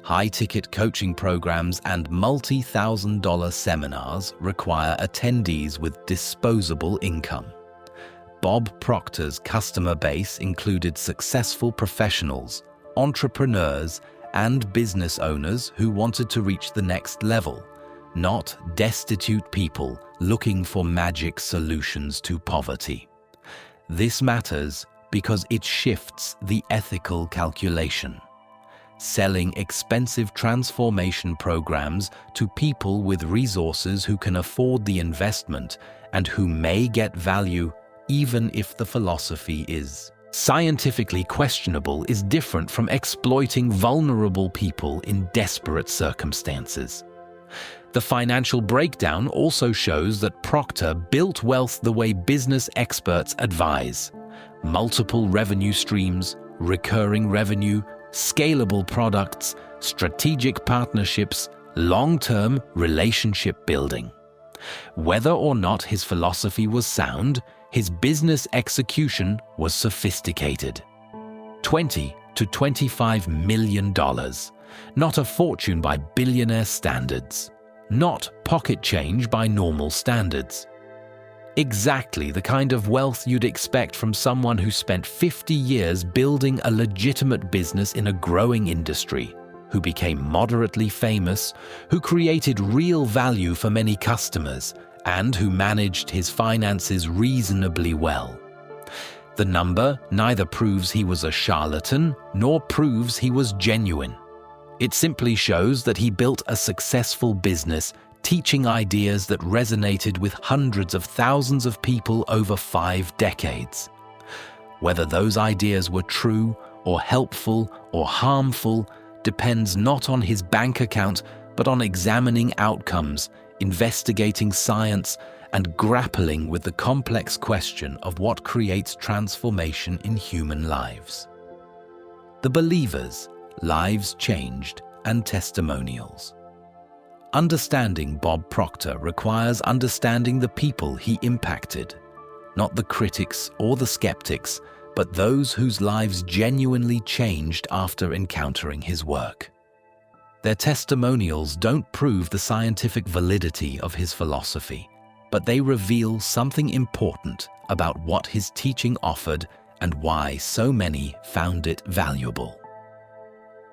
High-ticket coaching programs and multi-thousand-dollar seminars require attendees with disposable income. Bob Proctor's customer base included successful professionals, entrepreneurs, and business owners who wanted to reach the next level, not destitute people looking for magic solutions to poverty. This matters because it shifts the ethical calculation. Selling expensive transformation programs to people with resources who can afford the investment and who may get value even if the philosophy is scientifically questionable is different from exploiting vulnerable people in desperate circumstances. The financial breakdown also shows that Proctor built wealth the way business experts advise: multiple revenue streams, recurring revenue, scalable products, strategic partnerships, long-term relationship building. Whether or not his philosophy was sound, his business execution was sophisticated. $20 to $25 million, not a fortune by billionaire standards, not pocket change by normal standards. Exactly the kind of wealth you'd expect from someone who spent 50 years building a legitimate business in a growing industry, who became moderately famous, who created real value for many customers, and who managed his finances reasonably well. The number neither proves he was a charlatan nor proves he was genuine. It simply shows that he built a successful business teaching ideas that resonated with hundreds of thousands of people over 5 decades. Whether those ideas were true or helpful or harmful depends not on his bank account but on examining outcomes, investigating science, and grappling with the complex question of what creates transformation in human lives. The Believers, Lives Changed, and Testimonials. Understanding Bob Proctor requires understanding the people he impacted, not the critics or the skeptics, but those whose lives genuinely changed after encountering his work. Their testimonials don't prove the scientific validity of his philosophy, but they reveal something important about what his teaching offered and why so many found it valuable.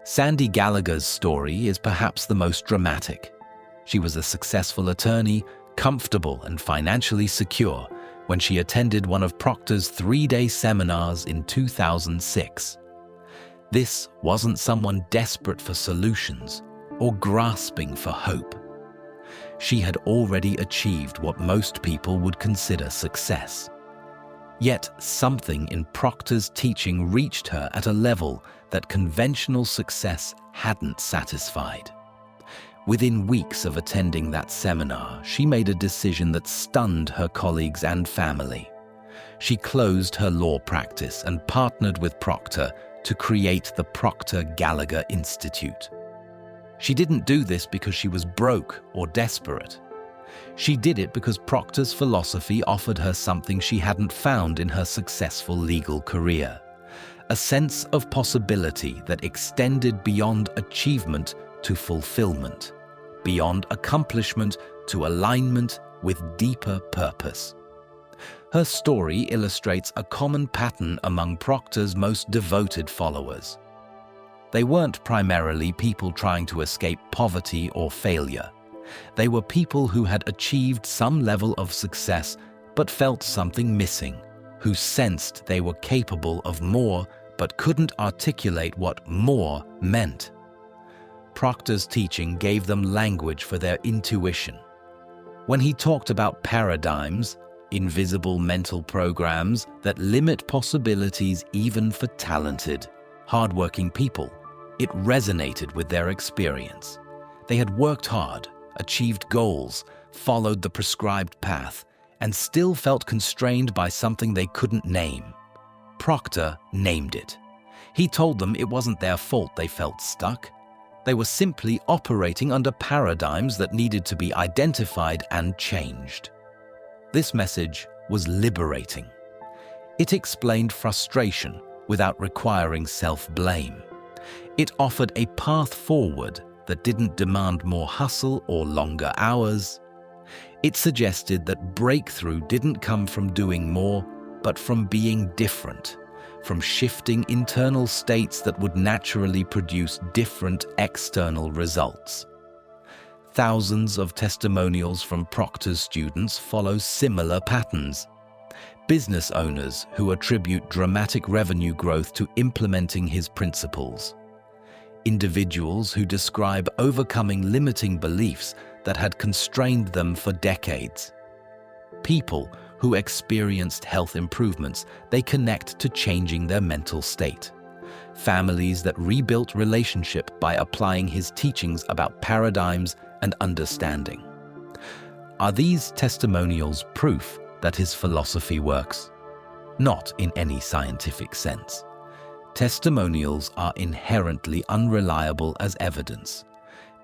Sandy Gallagher's story is perhaps the most dramatic. She was a successful attorney, comfortable and financially secure, when she attended one of Proctor's 3-day seminars in 2006. This wasn't someone desperate for solutions or grasping for hope. She had already achieved what most people would consider success. Yet something in Proctor's teaching reached her at a level that conventional success hadn't satisfied. Within weeks of attending that seminar, she made a decision that stunned her colleagues and family. She closed her law practice and partnered with Proctor to create the Proctor Gallagher Institute. She didn't do this because she was broke or desperate. She did it because Proctor's philosophy offered her something she hadn't found in her successful legal career: a sense of possibility that extended beyond achievement to fulfillment, beyond accomplishment to alignment with deeper purpose. Her story illustrates a common pattern among Proctor's most devoted followers. They weren't primarily people trying to escape poverty or failure. They were people who had achieved some level of success but felt something missing, who sensed they were capable of more but couldn't articulate what more meant. Proctor's teaching gave them language for their intuition. When he talked about paradigms, invisible mental programs that limit possibilities even for talented, hardworking people, it resonated with their experience. They had worked hard, achieved goals, followed the prescribed path, and still felt constrained by something they couldn't name. Proctor named it. He told them it wasn't their fault they felt stuck. They were simply operating under paradigms that needed to be identified and changed. This message was liberating. It explained frustration without requiring self-blame. It offered a path forward that didn't demand more hustle or longer hours. It suggested that breakthrough didn't come from doing more, but from being different, from shifting internal states that would naturally produce different external results. Thousands of testimonials from Proctor's students follow similar patterns. Business owners who attribute dramatic revenue growth to implementing his principles. Individuals who describe overcoming limiting beliefs that had constrained them for decades. People who experienced health improvements they connect to changing their mental state. Families that rebuilt relationship by applying his teachings about paradigms and understanding. Are these testimonials proof that his philosophy works? Not in any scientific sense. Testimonials are inherently unreliable as evidence.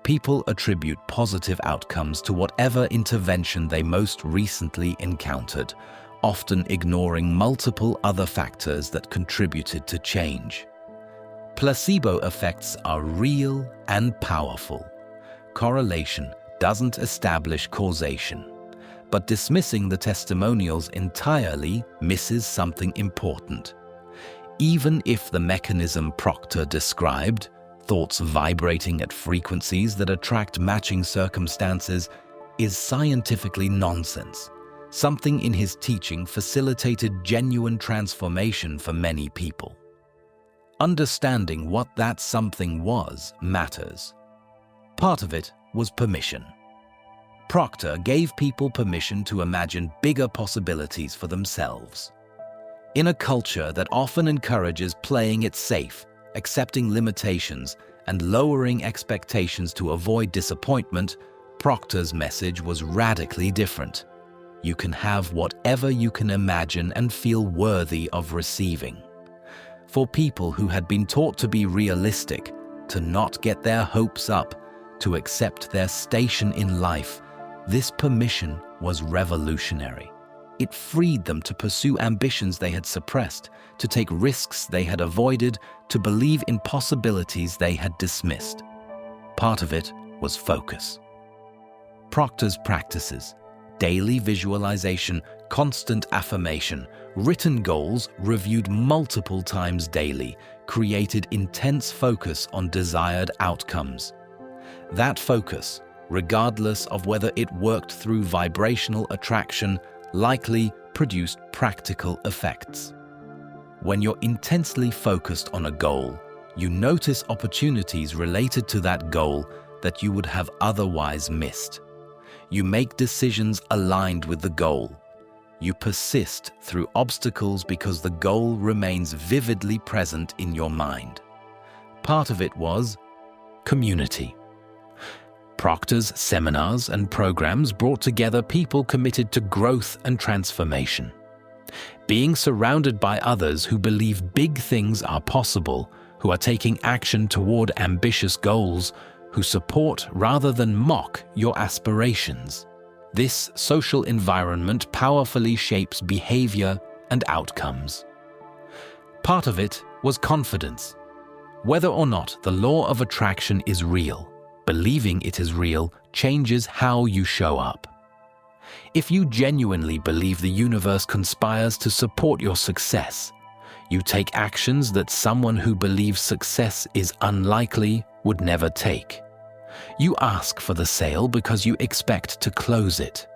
People attribute positive outcomes to whatever intervention they most recently encountered, often ignoring multiple other factors that contributed to change. Placebo effects are real and powerful. Correlation doesn't establish causation, but dismissing the testimonials entirely misses something important. Even if the mechanism Proctor described, thoughts vibrating at frequencies that attract matching circumstances, is scientifically nonsense, something in his teaching facilitated genuine transformation for many people. Understanding what that something was matters. Part of it was permission. Proctor gave people permission to imagine bigger possibilities for themselves. In a culture that often encourages playing it safe, accepting limitations, and lowering expectations to avoid disappointment, Proctor's message was radically different. You can have whatever you can imagine and feel worthy of receiving. For people who had been taught to be realistic, to not get their hopes up, to accept their station in life, this permission was revolutionary. It freed them to pursue ambitions they had suppressed, to take risks they had avoided, to believe in possibilities they had dismissed. Part of it was focus. Proctor's practices, daily visualization, constant affirmation, written goals reviewed multiple times daily, created intense focus on desired outcomes. That focus, regardless of whether it worked through vibrational attraction, likely produced practical effects. When you're intensely focused on a goal, you notice opportunities related to that goal that you would have otherwise missed. You make decisions aligned with the goal. You persist through obstacles because the goal remains vividly present in your mind. Part of it was community. Proctor's seminars and programs brought together people committed to growth and transformation. Being surrounded by others who believe big things are possible, who are taking action toward ambitious goals, who support rather than mock your aspirations. This social environment powerfully shapes behavior and outcomes. Part of it was confidence. Whether or not the law of attraction is real, believing it is real changes how you show up. If you genuinely believe the universe conspires to support your success, You take actions that someone who believes success is unlikely would never take. You ask for the sale because you expect to close it.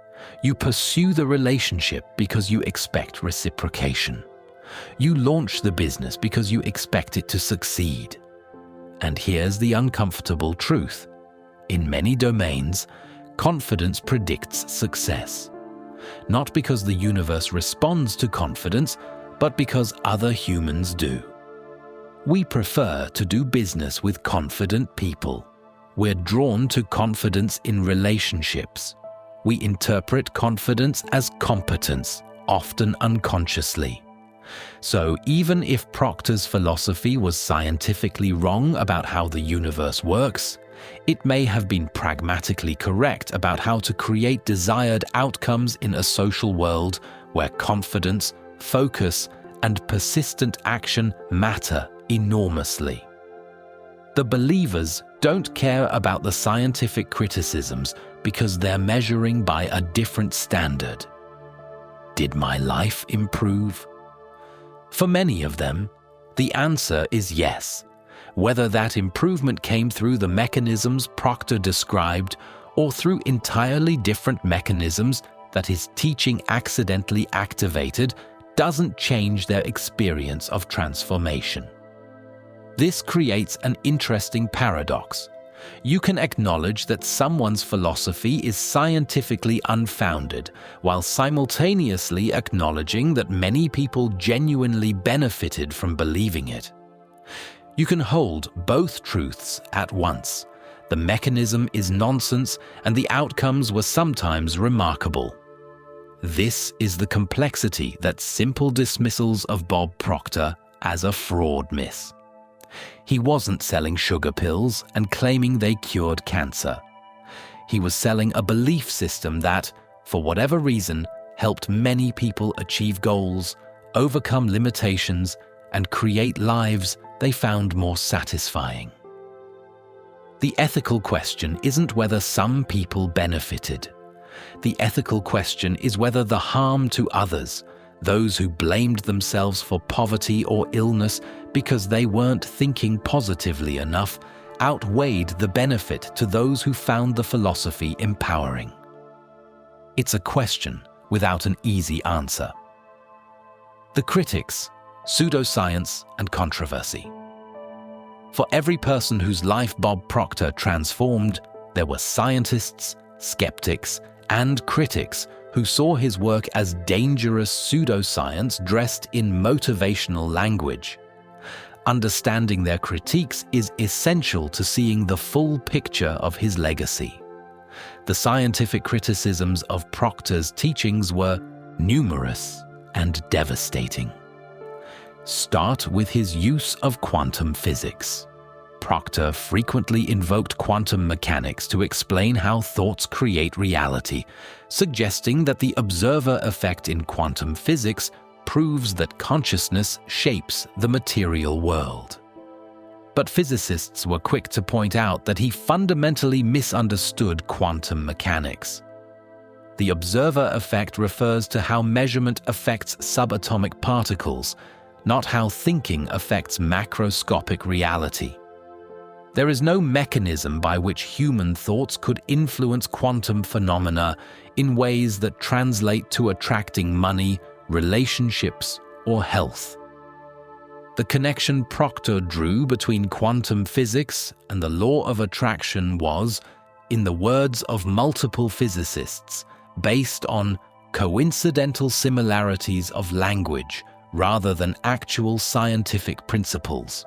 You pursue the relationship because you expect reciprocation. You launch the business because you expect it to succeed. And here's the uncomfortable truth. In many domains, confidence predicts success. Not because the universe responds to confidence, but because other humans do. We prefer to do business with confident people. We're drawn to confidence in relationships. We interpret confidence as competence, often unconsciously. So even if Proctor's philosophy was scientifically wrong about how the universe works, it may have been pragmatically correct about how to create desired outcomes in a social world where confidence, focus, and persistent action matter enormously. The believers don't care about the scientific criticisms because they're measuring by a different standard. Did my life improve? For many of them, the answer is yes, whether that improvement came through the mechanisms Proctor described or through entirely different mechanisms that his teaching accidentally activated doesn't change their experience of transformation. This creates an interesting paradox. You can acknowledge that someone's philosophy is scientifically unfounded, while simultaneously acknowledging that many people genuinely benefited from believing it. You can hold both truths at once. The mechanism is nonsense, and the outcomes were sometimes remarkable. This is the complexity that simple dismissals of Bob Proctor as a fraud miss. He wasn't selling sugar pills and claiming they cured cancer. He was selling a belief system that, for whatever reason, helped many people achieve goals, overcome limitations, and create lives they found more satisfying. The ethical question isn't whether some people benefited. The ethical question is whether the harm to others, those who blamed themselves for poverty or illness because they weren't thinking positively enough, outweighed the benefit to those who found the philosophy empowering. It's a question without an easy answer. The critics, pseudoscience, and controversy. For every person whose life Bob Proctor transformed, there were scientists, skeptics, and critics who saw his work as dangerous pseudoscience dressed in motivational language. Understanding their critiques is essential to seeing the full picture of his legacy. The scientific criticisms of Proctor's teachings were numerous and devastating. Start with his use of quantum physics. Proctor frequently invoked quantum mechanics to explain how thoughts create reality, suggesting that the observer effect in quantum physics proves that consciousness shapes the material world. But physicists were quick to point out that he fundamentally misunderstood quantum mechanics. The observer effect refers to how measurement affects subatomic particles, not how thinking affects macroscopic reality. There is no mechanism by which human thoughts could influence quantum phenomena in ways that translate to attracting money, relationships, or health. The connection Proctor drew between quantum physics and the law of attraction was, in the words of multiple physicists, based on coincidental similarities of language rather than actual scientific principles.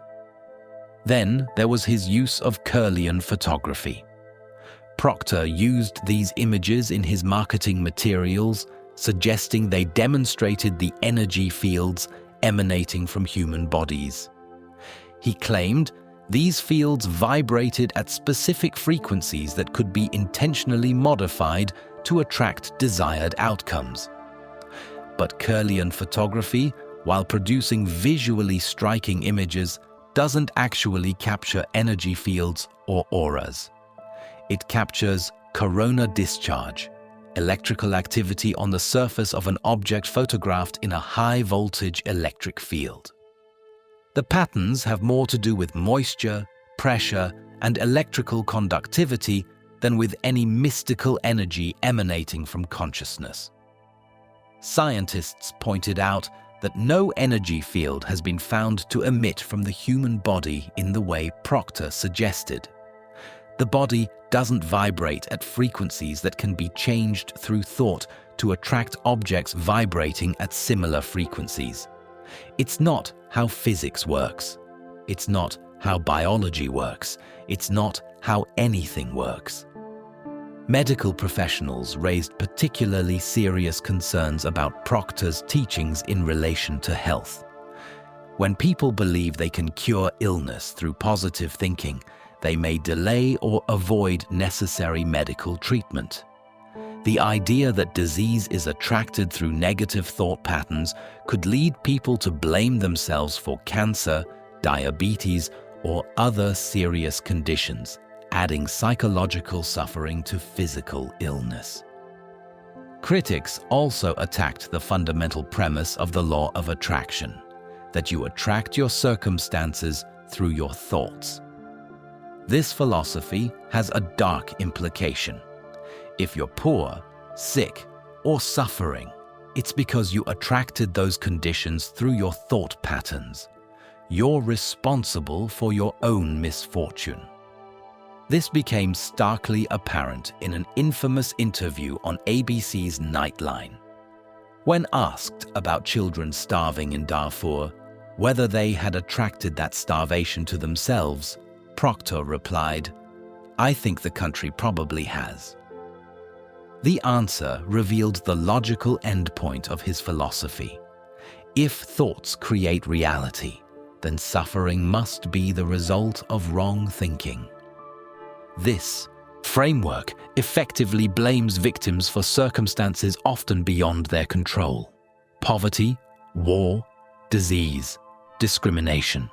Then there was his use of Kirlian photography. Proctor used these images in his marketing materials, suggesting they demonstrated the energy fields emanating from human bodies. He claimed these fields vibrated at specific frequencies that could be intentionally modified to attract desired outcomes. But Kirlian photography, while producing visually striking images, doesn't actually capture energy fields or auras. It captures corona discharge, electrical activity on the surface of an object photographed in a high-voltage electric field. The patterns have more to do with moisture, pressure, and electrical conductivity than with any mystical energy emanating from consciousness. Scientists pointed out that no energy field has been found to emit from the human body in the way Proctor suggested. The body doesn't vibrate at frequencies that can be changed through thought to attract objects vibrating at similar frequencies. It's not how physics works. It's not how biology works. It's not how anything works. Medical professionals raised particularly serious concerns about Proctor's teachings in relation to health. When people believe they can cure illness through positive thinking, they may delay or avoid necessary medical treatment. The idea that disease is attracted through negative thought patterns could lead people to blame themselves for cancer, diabetes, or other serious conditions, adding psychological suffering to physical illness. Critics also attacked the fundamental premise of the law of attraction, that you attract your circumstances through your thoughts. This philosophy has a dark implication. If you're poor, sick, or suffering, it's because you attracted those conditions through your thought patterns. You're responsible for your own misfortune. This became starkly apparent in an infamous interview on ABC's Nightline. When asked about children starving in Darfur, whether they had attracted that starvation to themselves, Proctor replied, "I think the country probably has." The answer revealed the logical endpoint of his philosophy. If thoughts create reality, then suffering must be the result of wrong thinking. This framework effectively blames victims for circumstances often beyond their control: poverty, war, disease, discrimination.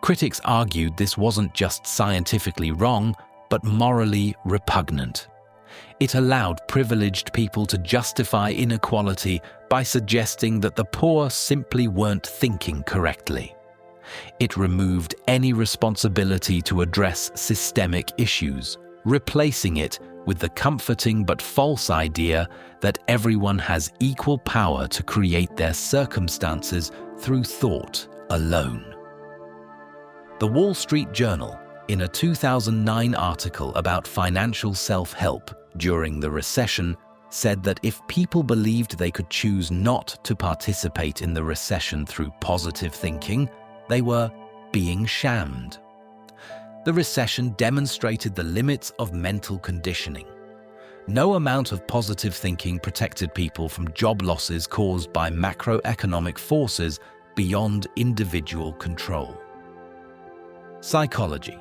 Critics argued this wasn't just scientifically wrong, but morally repugnant. It allowed privileged people to justify inequality by suggesting that the poor simply weren't thinking correctly. It removed any responsibility to address systemic issues, replacing it with the comforting but false idea that everyone has equal power to create their circumstances through thought alone. The Wall Street Journal, in a 2009 article about financial self-help during the recession, said that if people believed they could choose not to participate in the recession through positive thinking, they were being shammed. The recession demonstrated the limits of mental conditioning. No amount of positive thinking protected people from job losses caused by macroeconomic forces beyond individual control. Psychology.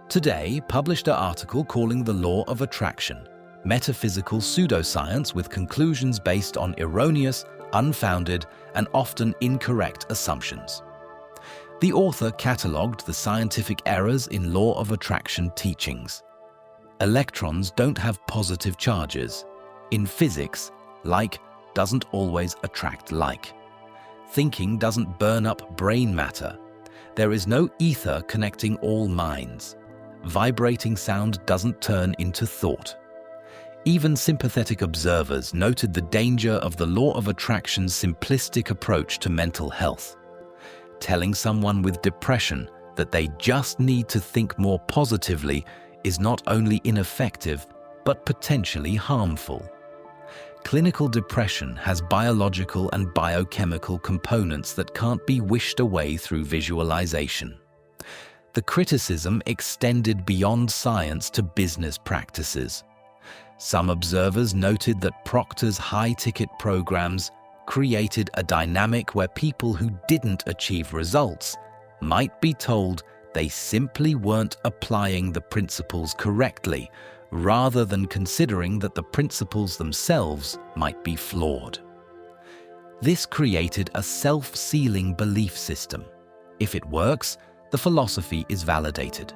Today published an article calling the law of attraction metaphysical pseudoscience with conclusions based on erroneous, unfounded, and often incorrect assumptions. The author catalogued the scientific errors in law of attraction teachings. Electrons don't have positive charges. In physics, like doesn't always attract like. Thinking doesn't burn up brain matter. There is no ether connecting all minds. Vibrating sound doesn't turn into thought. Even sympathetic observers noted the danger of the law of attraction's simplistic approach to mental health. Telling someone with depression that they just need to think more positively is not only ineffective, but potentially harmful. Clinical depression has biological and biochemical components that can't be wished away through visualization. The criticism extended beyond science to business practices. Some observers noted that Proctor's high-ticket programs created a dynamic where people who didn't achieve results might be told they simply weren't applying the principles correctly, rather than considering that the principles themselves might be flawed. This created a self-sealing belief system. If it works, the philosophy is validated.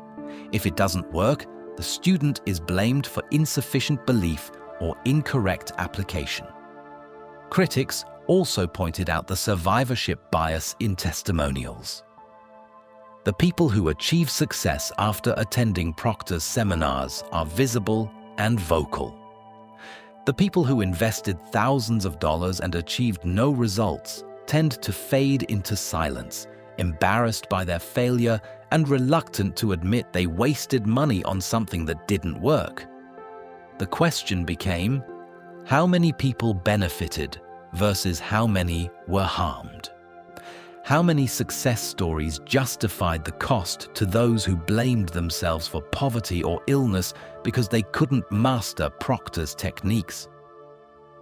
If it doesn't work, the student is blamed for insufficient belief or incorrect application. Critics also pointed out the survivorship bias in testimonials. The people who achieve success after attending Proctor's seminars are visible and vocal. The people who invested thousands of dollars and achieved no results tend to fade into silence, embarrassed by their failure and reluctant to admit they wasted money on something that didn't work. The question became, how many people benefited versus how many were harmed? How many success stories justified the cost to those who blamed themselves for poverty or illness because they couldn't master Proctor's techniques?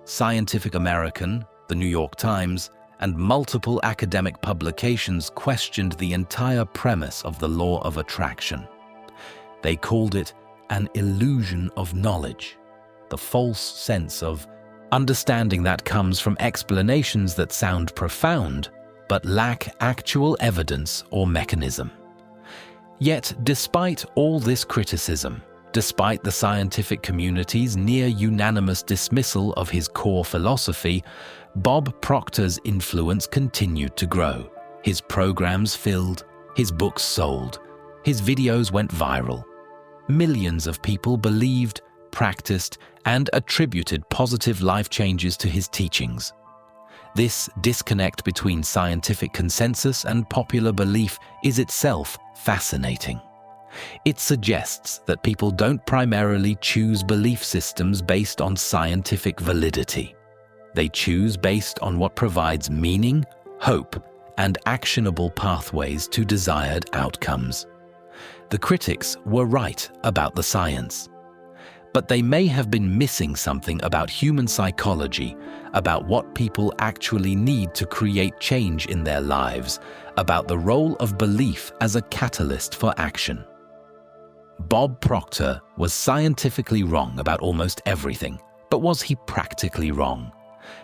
Scientific American, the New York Times, and multiple academic publications questioned the entire premise of the law of attraction. They called it an illusion of knowledge, the false sense of understanding that comes from explanations that sound profound but lack actual evidence or mechanism. Yet, despite all this criticism, despite the scientific community's near-unanimous dismissal of his core philosophy, Bob Proctor's influence continued to grow. His programs filled, his books sold, his videos went viral. Millions of people believed, practiced, and attributed positive life changes to his teachings. This disconnect between scientific consensus and popular belief is itself fascinating. It suggests that people don't primarily choose belief systems based on scientific validity. They choose based on what provides meaning, hope, and actionable pathways to desired outcomes. The critics were right about the science. But they may have been missing something about human psychology, about what people actually need to create change in their lives, about the role of belief as a catalyst for action. Bob Proctor was scientifically wrong about almost everything, but was he practically wrong?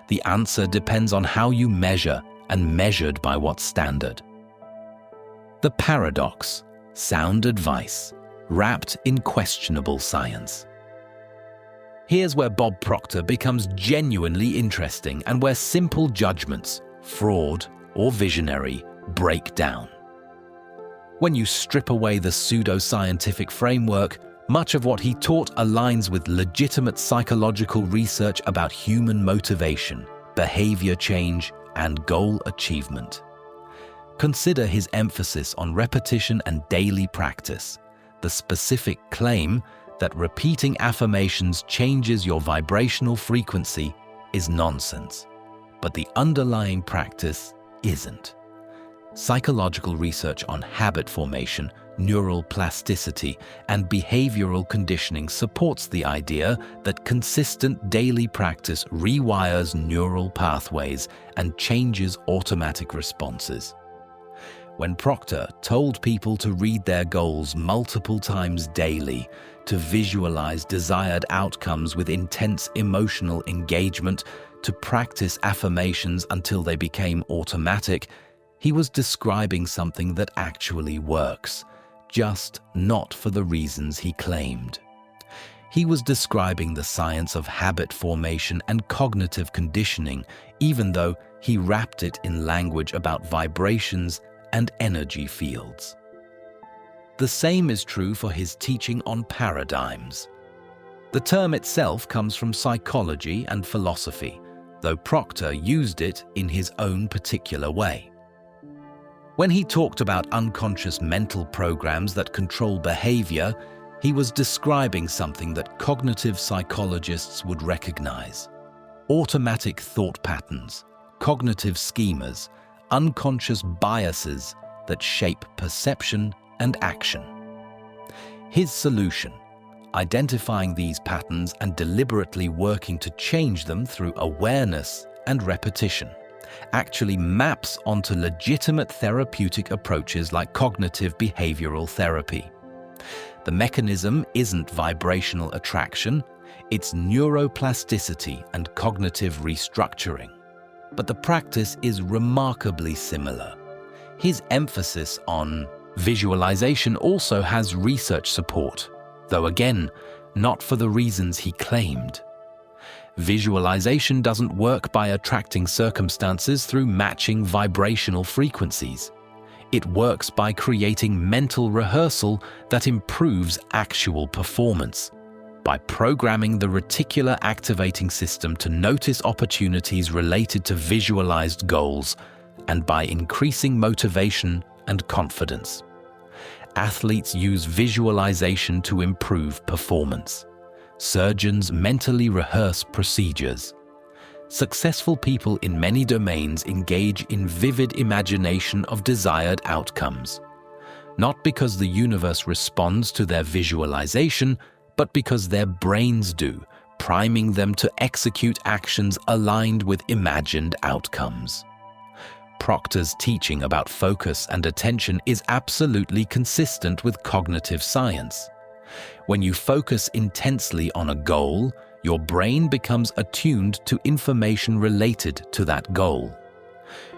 The answer depends on how you measure and measured by what standard. The paradox, sound advice, wrapped in questionable science. Here's where Bob Proctor becomes genuinely interesting and where simple judgments, fraud or visionary, break down. When you strip away the pseudoscientific framework, much of what he taught aligns with legitimate psychological research about human motivation, behavior change, and goal achievement. Consider his emphasis on repetition and daily practice, the specific claim that repeating affirmations changes your vibrational frequency is nonsense, but the underlying practice isn't. Psychological research on habit formation, neural plasticity, and behavioral conditioning supports the idea that consistent daily practice rewires neural pathways and changes automatic responses. When Proctor told people to read their goals multiple times daily, to visualize desired outcomes with intense emotional engagement, to practice affirmations until they became automatic, he was describing something that actually works, just not for the reasons he claimed. He was describing the science of habit formation and cognitive conditioning, even though he wrapped it in language about vibrations and energy fields. The same is true for his teaching on paradigms. The term itself comes from psychology and philosophy, though Proctor used it in his own particular way. When he talked about unconscious mental programs that control behavior, he was describing something that cognitive psychologists would recognize: automatic thought patterns, cognitive schemas, unconscious biases that shape perception and action. His solution, identifying these patterns and deliberately working to change them through awareness and repetition, actually maps onto legitimate therapeutic approaches like cognitive behavioral therapy. The mechanism isn't vibrational attraction, it's neuroplasticity and cognitive restructuring. But the practice is remarkably similar. His emphasis on visualization also has research support, though again, not for the reasons he claimed. Visualization doesn't work by attracting circumstances through matching vibrational frequencies. It works by creating mental rehearsal that improves actual performance, by programming the reticular activating system to notice opportunities related to visualized goals, and by increasing motivation and confidence. Athletes use visualization to improve performance. Surgeons mentally rehearse procedures. Successful people in many domains engage in vivid imagination of desired outcomes, not because the universe responds to their visualization, but because their brains do, priming them to execute actions aligned with imagined outcomes. Proctor's teaching about focus and attention is absolutely consistent with cognitive science. When you focus intensely on a goal, your brain becomes attuned to information related to that goal.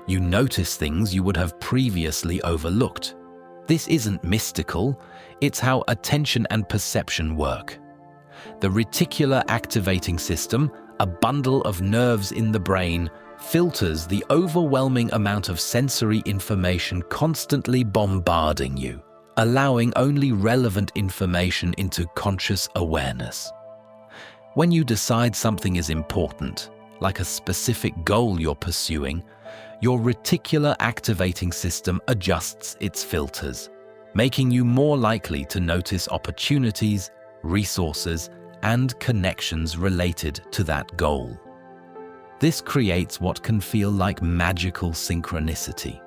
You notice things you would have previously overlooked. This isn't mystical, it's how attention and perception work. The reticular activating system, a bundle of nerves in the brain, filters the overwhelming amount of sensory information constantly bombarding you, allowing only relevant information into conscious awareness. When you decide something is important, like a specific goal you're pursuing, your reticular activating system adjusts its filters, making you more likely to notice opportunities, resources, and connections related to that goal. This creates what can feel like magical synchronicity.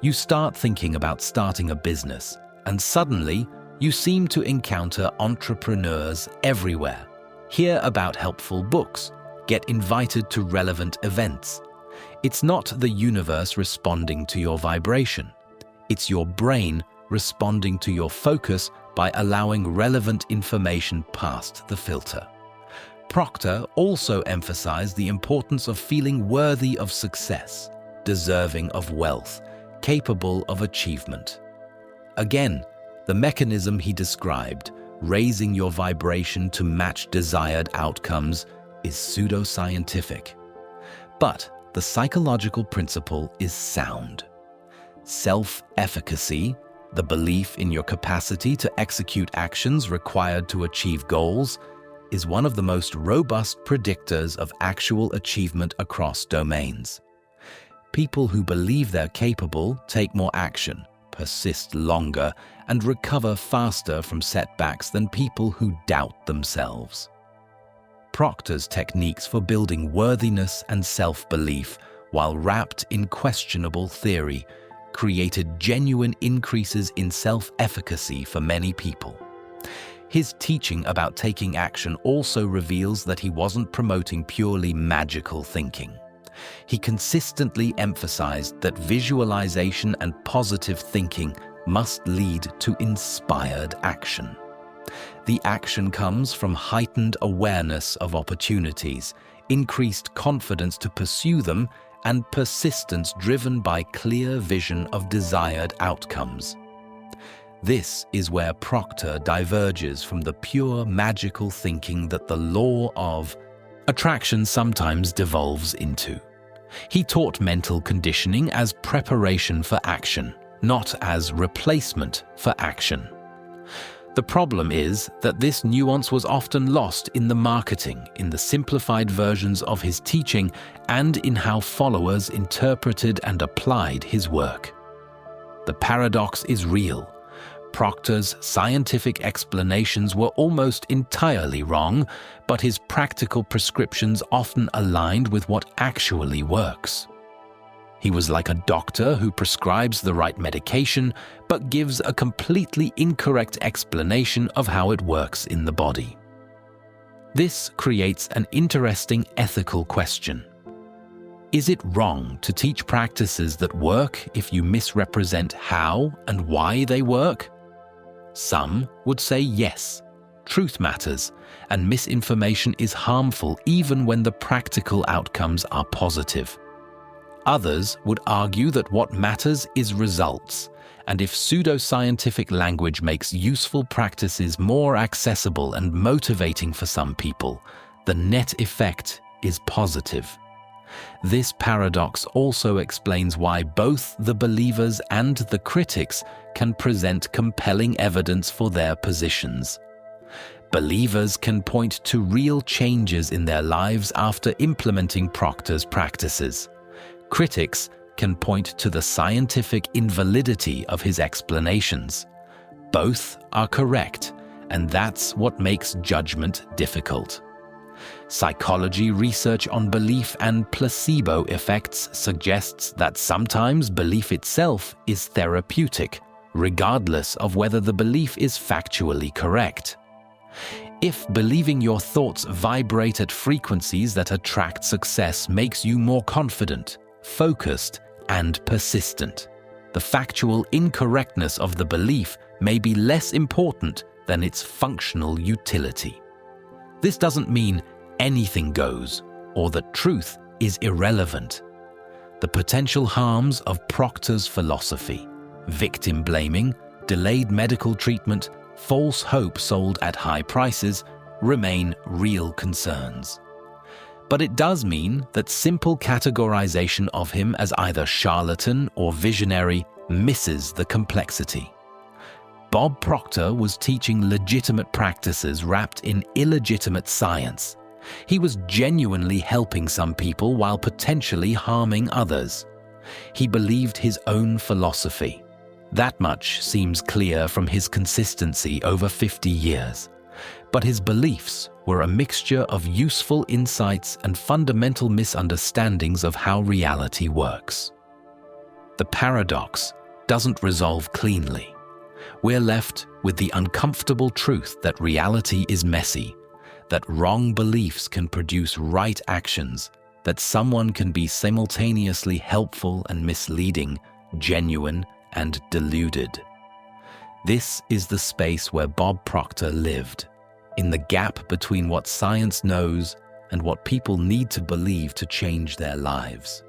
You start thinking about starting a business, and suddenly you seem to encounter entrepreneurs everywhere, hear about helpful books, get invited to relevant events. It's not the universe responding to your vibration. It's your brain responding to your focus by allowing relevant information past the filter. Proctor also emphasized the importance of feeling worthy of success, deserving of wealth, capable of achievement. Again, the mechanism he described, raising your vibration to match desired outcomes, is pseudoscientific. But the psychological principle is sound. Self-efficacy, the belief in your capacity to execute actions required to achieve goals, is one of the most robust predictors of actual achievement across domains. People who believe they're capable take more action, persist longer, and recover faster from setbacks than people who doubt themselves. Proctor's techniques for building worthiness and self-belief, while wrapped in questionable theory, created genuine increases in self-efficacy for many people. His teaching about taking action also reveals that he wasn't promoting purely magical thinking. He consistently emphasized that visualization and positive thinking must lead to inspired action. The action comes from heightened awareness of opportunities, increased confidence to pursue them, and persistence driven by clear vision of desired outcomes. This is where Proctor diverges from the pure magical thinking that the law of attraction sometimes devolves into. He taught mental conditioning as preparation for action, not as replacement for action. The problem is that this nuance was often lost in the marketing, in the simplified versions of his teaching, and in how followers interpreted and applied his work. The paradox is real. Proctor's scientific explanations were almost entirely wrong, but his practical prescriptions often aligned with what actually works. He was like a doctor who prescribes the right medication, but gives a completely incorrect explanation of how it works in the body. This creates an interesting ethical question. Is it wrong to teach practices that work if you misrepresent how and why they work? Some would say yes, truth matters, and misinformation is harmful even when the practical outcomes are positive. Others would argue that what matters is results, and if pseudoscientific language makes useful practices more accessible and motivating for some people, the net effect is positive. This paradox also explains why both the believers and the critics can present compelling evidence for their positions. Believers can point to real changes in their lives after implementing Proctor's practices. Critics can point to the scientific invalidity of his explanations. Both are correct, and that's what makes judgment difficult. Psychology research on belief and placebo effects suggests that sometimes belief itself is therapeutic, regardless of whether the belief is factually correct. If believing your thoughts vibrate at frequencies that attract success makes you more confident, focused, and persistent, the factual incorrectness of the belief may be less important than its functional utility. This doesn't mean anything goes or that truth is irrelevant. The potential harms of Proctor's philosophy, victim blaming, delayed medical treatment, false hope sold at high prices, remain real concerns. But it does mean that simple categorization of him as either charlatan or visionary misses the complexity. Bob Proctor was teaching legitimate practices wrapped in illegitimate science. He was genuinely helping some people while potentially harming others. He believed his own philosophy. That much seems clear from his consistency over 50 years. But his beliefs were a mixture of useful insights and fundamental misunderstandings of how reality works. The paradox doesn't resolve cleanly. We're left with the uncomfortable truth that reality is messy, that wrong beliefs can produce right actions, that someone can be simultaneously helpful and misleading, genuine and deluded. This is the space where Bob Proctor lived, in the gap between what science knows and what people need to believe to change their lives.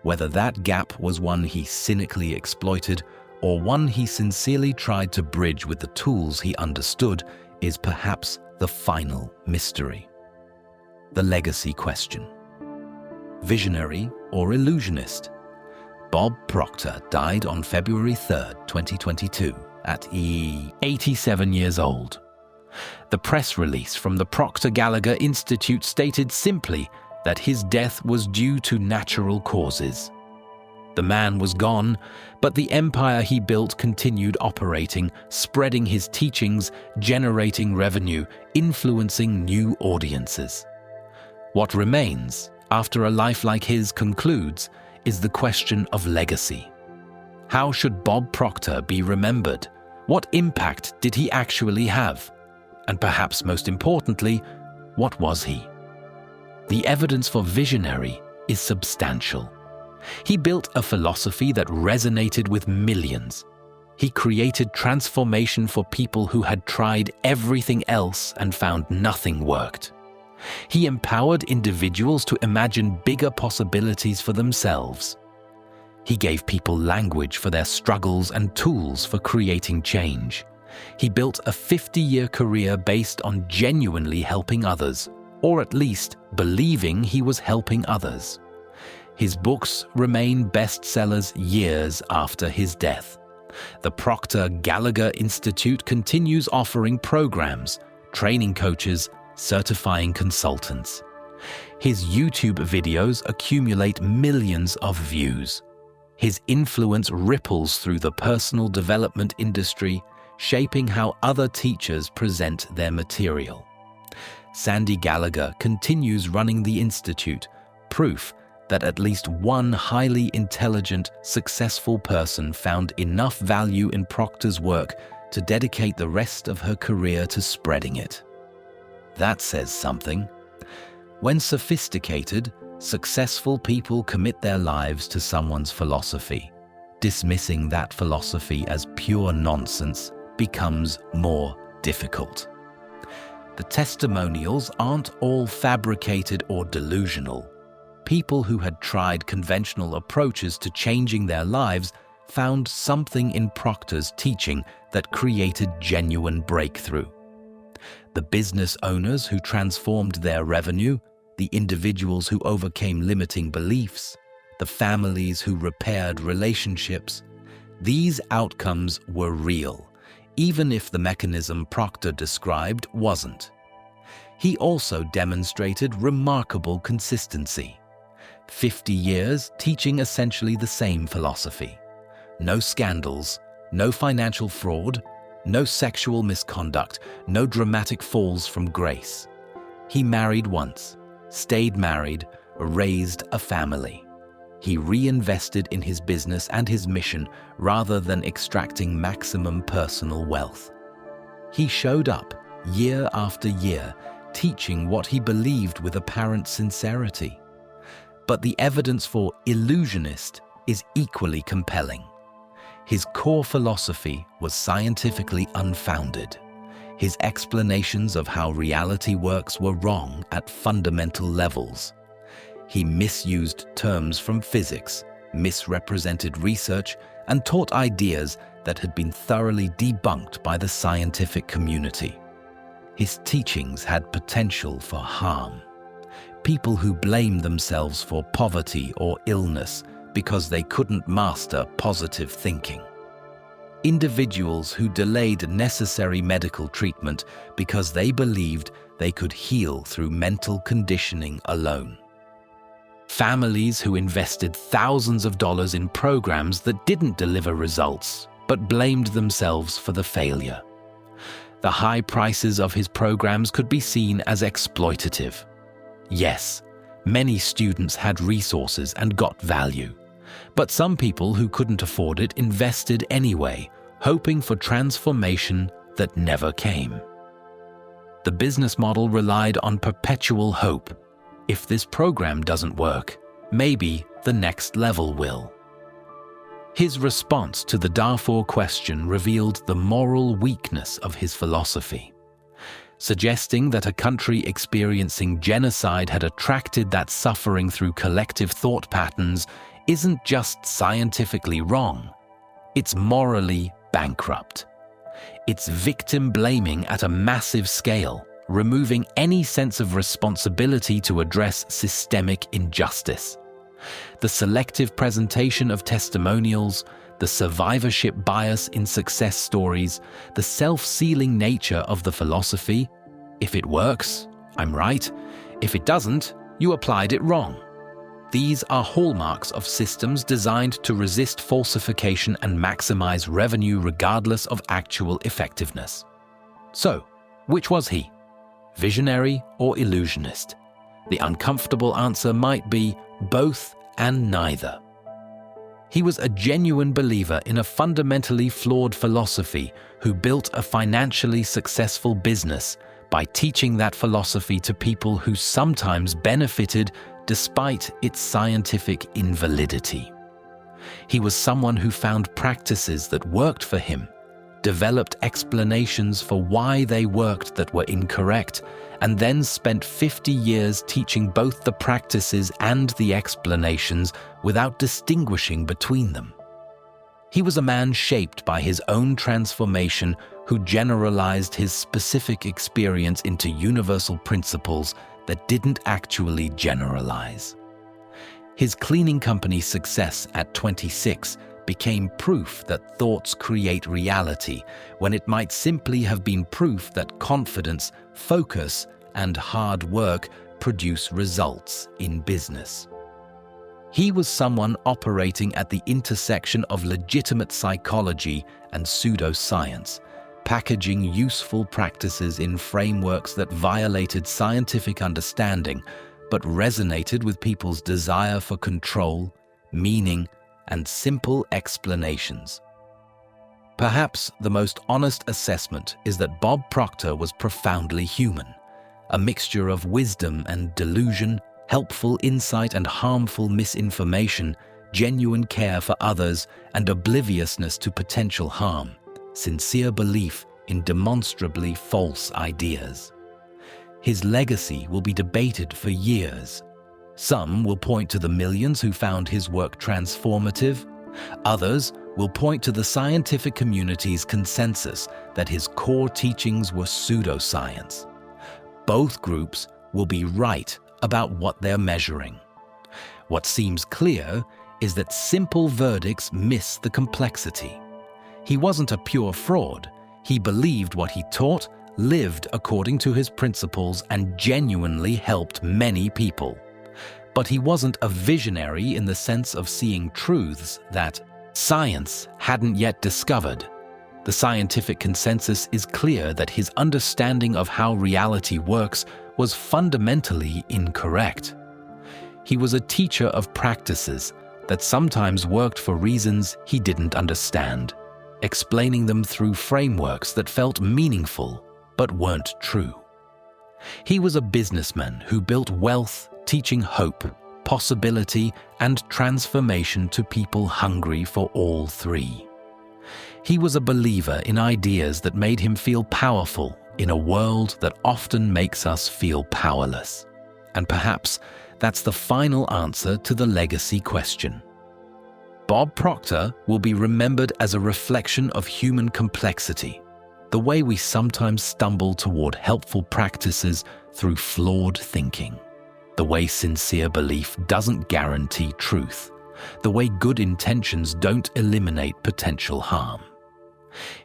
Whether that gap was one he cynically exploited or one he sincerely tried to bridge with the tools he understood is perhaps the final mystery. The legacy question. Visionary or illusionist? Bob Proctor died on February 3, 2022, at 87 years old. The press release from the Proctor Gallagher Institute stated simply that his death was due to natural causes. The man was gone, but the empire he built continued operating, spreading his teachings, generating revenue, influencing new audiences. What remains, after a life like his concludes, is the question of legacy. How should Bob Proctor be remembered? What impact did he actually have? And perhaps most importantly, what was he? The evidence for visionary is substantial. He built a philosophy that resonated with millions. He created transformation for people who had tried everything else and found nothing worked. He empowered individuals to imagine bigger possibilities for themselves. He gave people language for their struggles and tools for creating change. He built a 50-year career based on genuinely helping others, or at least believing he was helping others. His books remain bestsellers years after his death. The Proctor Gallagher Institute continues offering programs, training coaches, certifying consultants. His YouTube videos accumulate millions of views. His influence ripples through the personal development industry, shaping how other teachers present their material. Sandy Gallagher continues running the Institute, proof that at least one highly intelligent, successful person found enough value in Proctor's work to dedicate the rest of her career to spreading it. That says something. When sophisticated, successful people commit their lives to someone's philosophy, dismissing that philosophy as pure nonsense becomes more difficult. The testimonials aren't all fabricated or delusional. People who had tried conventional approaches to changing their lives found something in Proctor's teaching that created genuine breakthrough. The business owners who transformed their revenue, the individuals who overcame limiting beliefs, the families who repaired relationships, these outcomes were real, even if the mechanism Proctor described wasn't. He also demonstrated remarkable consistency. 50 years teaching essentially the same philosophy. No scandals, no financial fraud, no sexual misconduct, no dramatic falls from grace. He married once, stayed married, raised a family. He reinvested in his business and his mission rather than extracting maximum personal wealth. He showed up year after year, teaching what he believed with apparent sincerity. But the evidence for illusionist is equally compelling. His core philosophy was scientifically unfounded. His explanations of how reality works were wrong at fundamental levels. He misused terms from physics, misrepresented research, and taught ideas that had been thoroughly debunked by the scientific community. His teachings had potential for harm. People who blamed themselves for poverty or illness because they couldn't master positive thinking. Individuals who delayed necessary medical treatment because they believed they could heal through mental conditioning alone. Families who invested thousands of dollars in programs that didn't deliver results, but blamed themselves for the failure. The high prices of his programs could be seen as exploitative. Yes, many students had resources and got value, but some people who couldn't afford it invested anyway, hoping for transformation that never came. The business model relied on perpetual hope. If this program doesn't work, maybe the next level will. His response to the Darfur question revealed the moral weakness of his philosophy. Suggesting that a country experiencing genocide had attracted that suffering through collective thought patterns isn't just scientifically wrong, it's morally bankrupt. It's victim blaming at a massive scale, removing any sense of responsibility to address systemic injustice. The selective presentation of testimonials, the survivorship bias in success stories, the self-sealing nature of the philosophy. If it works, I'm right. If it doesn't, you applied it wrong. These are hallmarks of systems designed to resist falsification and maximize revenue regardless of actual effectiveness. So, which was he? Visionary or illusionist? The uncomfortable answer might be both and neither. He was a genuine believer in a fundamentally flawed philosophy who built a financially successful business by teaching that philosophy to people who sometimes benefited despite its scientific invalidity. He was someone who found practices that worked for him, developed explanations for why they worked that were incorrect, and then spent 50 years teaching both the practices and the explanations without distinguishing between them. He was a man shaped by his own transformation who generalized his specific experience into universal principles that didn't actually generalize. His cleaning company's success at 26 became proof that thoughts create reality, when it might simply have been proof that confidence, focus, and hard work produce results in business. He was someone operating at the intersection of legitimate psychology and pseudoscience, packaging useful practices in frameworks that violated scientific understanding but resonated with people's desire for control, meaning, and simple explanations. Perhaps the most honest assessment is that Bob Proctor was profoundly human, a mixture of wisdom and delusion, helpful insight and harmful misinformation, genuine care for others and obliviousness to potential harm, sincere belief in demonstrably false ideas. His legacy will be debated for years. Some will point to the millions who found his work transformative, Others will point to the scientific community's consensus that his core teachings were pseudoscience. Both groups will be right about what they're measuring. What seems clear is that simple verdicts miss the complexity. He wasn't a pure fraud. He believed what he taught, lived according to his principles, and genuinely helped many people. But he wasn't a visionary in the sense of seeing truths that science hadn't yet discovered. The scientific consensus is clear that his understanding of how reality works was fundamentally incorrect. He was a teacher of practices that sometimes worked for reasons he didn't understand, explaining them through frameworks that felt meaningful but weren't true. He was a businessman who built wealth, teaching hope, possibility, and transformation to people hungry for all three. He was a believer in ideas that made him feel powerful in a world that often makes us feel powerless. And perhaps that's the final answer to the legacy question. Bob Proctor will be remembered as a reflection of human complexity, the way we sometimes stumble toward helpful practices through flawed thinking, the way sincere belief doesn't guarantee truth, the way good intentions don't eliminate potential harm.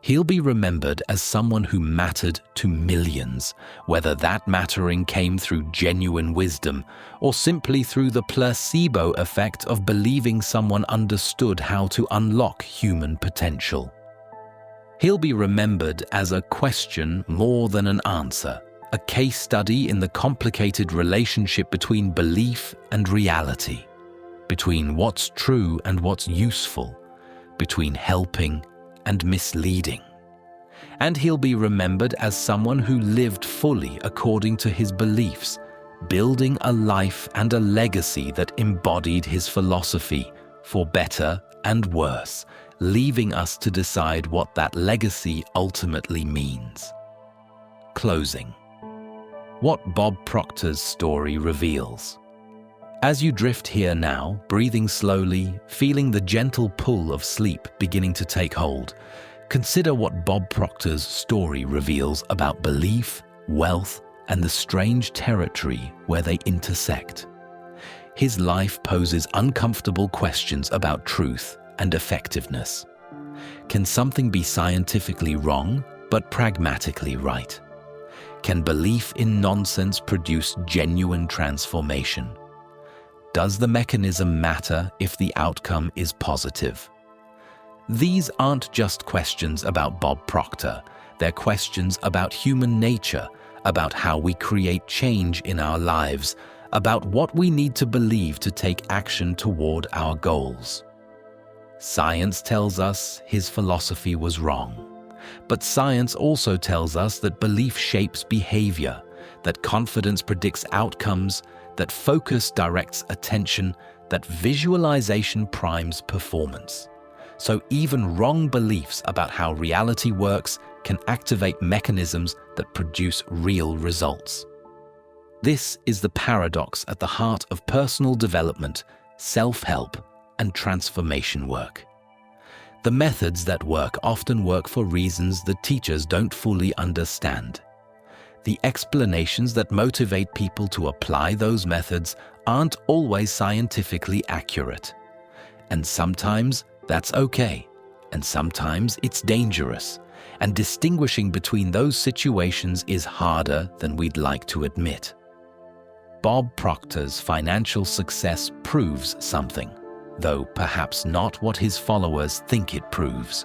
He'll be remembered as someone who mattered to millions, whether that mattering came through genuine wisdom or simply through the placebo effect of believing someone understood how to unlock human potential. He'll be remembered as a question more than an answer, a case study in the complicated relationship between belief and reality, between what's true and what's useful, between helping and misleading. And he'll be remembered as someone who lived fully according to his beliefs, building a life and a legacy that embodied his philosophy, for better and worse, leaving us to decide what that legacy ultimately means. Closing. What Bob Proctor's story reveals. As you drift here now, breathing slowly, feeling the gentle pull of sleep beginning to take hold, consider what Bob Proctor's story reveals about belief, wealth, and the strange territory where they intersect. His life poses uncomfortable questions about truth and effectiveness. Can something be scientifically wrong, but pragmatically right? Can belief in nonsense produce genuine transformation? Does the mechanism matter if the outcome is positive? These aren't just questions about Bob Proctor. They're questions about human nature, about how we create change in our lives, about what we need to believe to take action toward our goals. Science tells us his philosophy was wrong, but science also tells us that belief shapes behavior, that confidence predicts outcomes, that focus directs attention, that visualization primes performance. So even wrong beliefs about how reality works can activate mechanisms that produce real results. This is the paradox at the heart of personal development, self-help, and transformation work. The methods that work often work for reasons the teachers don't fully understand. The explanations that motivate people to apply those methods aren't always scientifically accurate. And sometimes that's okay, and sometimes it's dangerous, and distinguishing between those situations is harder than we'd like to admit. Bob Proctor's financial success proves something, though perhaps not what his followers think it proves.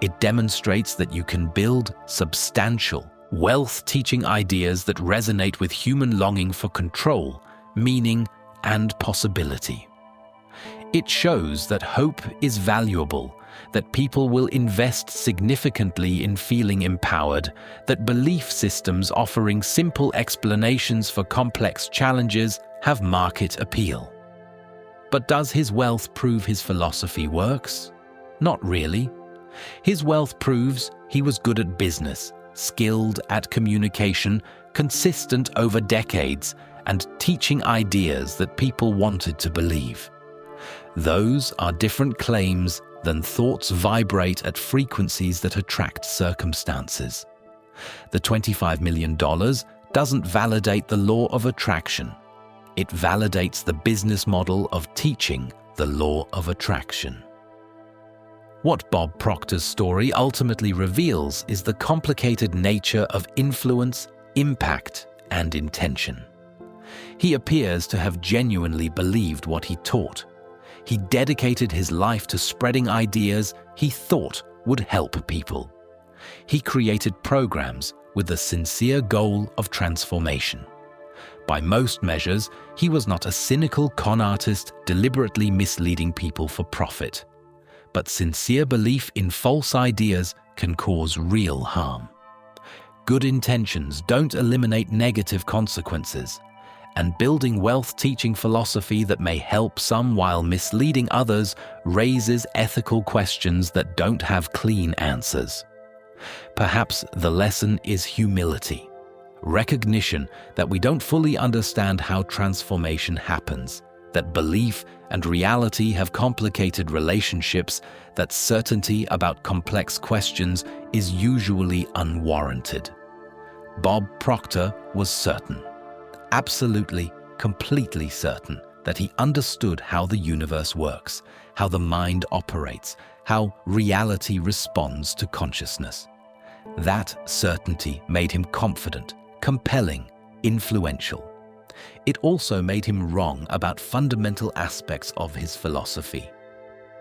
It demonstrates that you can build substantial, wealth-teaching ideas that resonate with human longing for control, meaning, and possibility. It shows that hope is valuable, that people will invest significantly in feeling empowered, that belief systems offering simple explanations for complex challenges have market appeal. But does his wealth prove his philosophy works? Not really. His wealth proves he was good at business, skilled at communication, consistent over decades, and teaching ideas that people wanted to believe. Those are different claims than thoughts vibrate at frequencies that attract circumstances. The $25 million doesn't validate the law of attraction. It validates the business model of teaching the law of attraction. What Bob Proctor's story ultimately reveals is the complicated nature of influence, impact, and intention. He appears to have genuinely believed what he taught. He dedicated his life to spreading ideas he thought would help people. He created programs with the sincere goal of transformation. By most measures, he was not a cynical con artist deliberately misleading people for profit. But sincere belief in false ideas can cause real harm. Good intentions don't eliminate negative consequences, and building wealth teaching philosophy that may help some while misleading others raises ethical questions that don't have clean answers. Perhaps the lesson is humility, recognition that we don't fully understand how transformation happens, that belief and reality have complicated relationships, that certainty about complex questions is usually unwarranted. Bob Proctor was certain, absolutely, completely certain, that he understood how the universe works, how the mind operates, how reality responds to consciousness. That certainty made him confident, compelling, influential. It also made him wrong about fundamental aspects of his philosophy.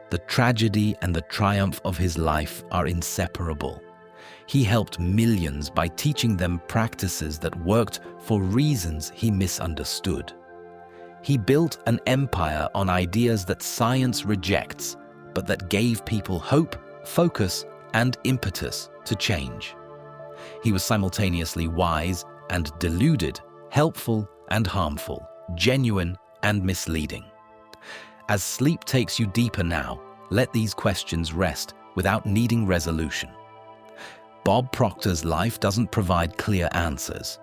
The tragedy and the triumph of his life are inseparable. He helped millions by teaching them practices that worked for reasons he misunderstood. He built an empire on ideas that science rejects, but that gave people hope, focus, and impetus to change. He was simultaneously wise and deluded, helpful and harmful, genuine and misleading. As sleep takes you deeper now, let these questions rest without needing resolution. Bob Proctor's life doesn't provide clear answers.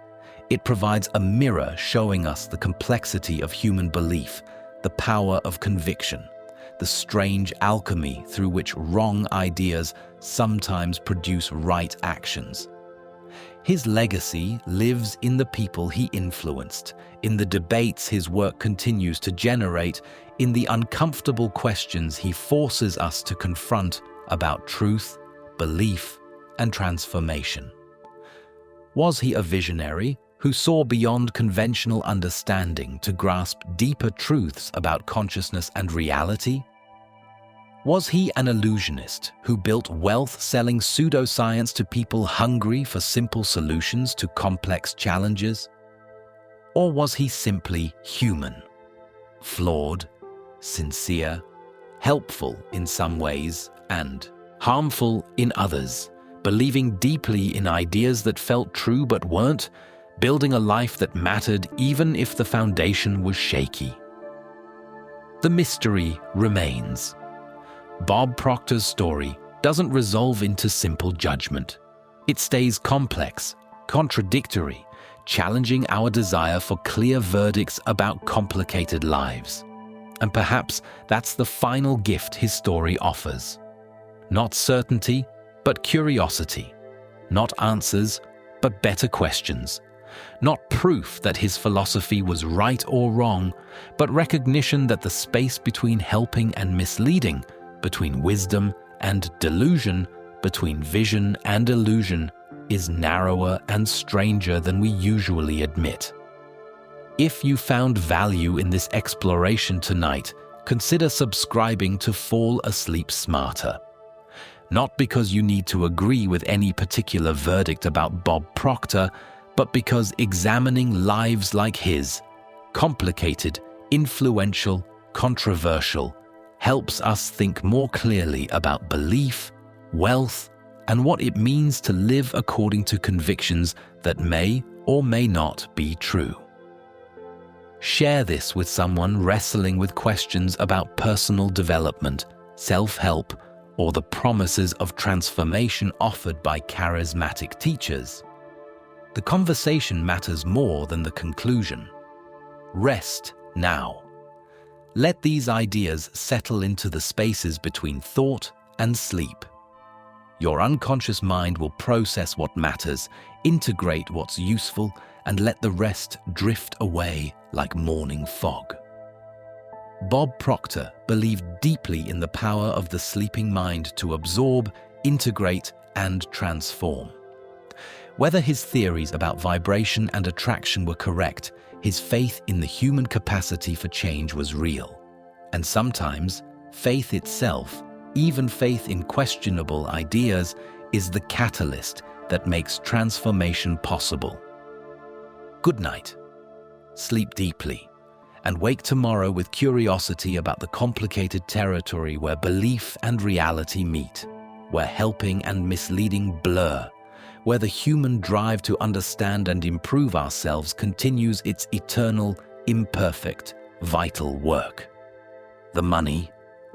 It provides a mirror showing us the complexity of human belief, the power of conviction, the strange alchemy through which wrong ideas sometimes produce right actions. His legacy lives in the people he influenced, in the debates his work continues to generate, in the uncomfortable questions he forces us to confront about truth, belief, and transformation. Was he a visionary who saw beyond conventional understanding to grasp deeper truths about consciousness and reality? Was he an illusionist who built wealth selling pseudoscience to people hungry for simple solutions to complex challenges? Or was he simply human, flawed, sincere, helpful in some ways, and harmful in others, believing deeply in ideas that felt true but weren't, building a life that mattered even if the foundation was shaky? The mystery remains. Bob Proctor's story doesn't resolve into simple judgment. It stays complex, contradictory, challenging our desire for clear verdicts about complicated lives. And perhaps that's the final gift his story offers. Not certainty, but curiosity. Not answers, but better questions. Not proof that his philosophy was right or wrong, but recognition that the space between helping and misleading, between wisdom and delusion, between vision and illusion, is narrower and stranger than we usually admit. If you found value in this exploration tonight, consider subscribing to Fall Asleep Smarter. Not because you need to agree with any particular verdict about Bob Proctor, but because examining lives like his, complicated, influential, controversial, helps us think more clearly about belief, wealth, and what it means to live according to convictions that may or may not be true. Share this with someone wrestling with questions about personal development, self-help, or the promises of transformation offered by charismatic teachers. The conversation matters more than the conclusion. Rest now. Let these ideas settle into the spaces between thought and sleep. Your unconscious mind will process what matters, integrate what's useful, and let the rest drift away like morning fog. Bob Proctor believed deeply in the power of the sleeping mind to absorb, integrate, and transform. Whether his theories about vibration and attraction were correct, his faith in the human capacity for change was real. And sometimes, faith itself, even faith in questionable ideas, is the catalyst that makes transformation possible. Good night. Sleep deeply, and wake tomorrow with curiosity about the complicated territory where belief and reality meet, where helping and misleading blur, where the human drive to understand and improve ourselves continues its eternal, imperfect, vital work. The money,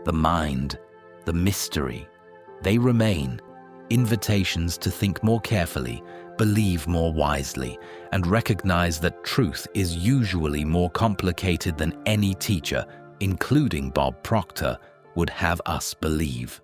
the mind, the mystery, they remain invitations to think more carefully, believe more wisely, and recognize that truth is usually more complicated than any teacher, including Bob Proctor, would have us believe.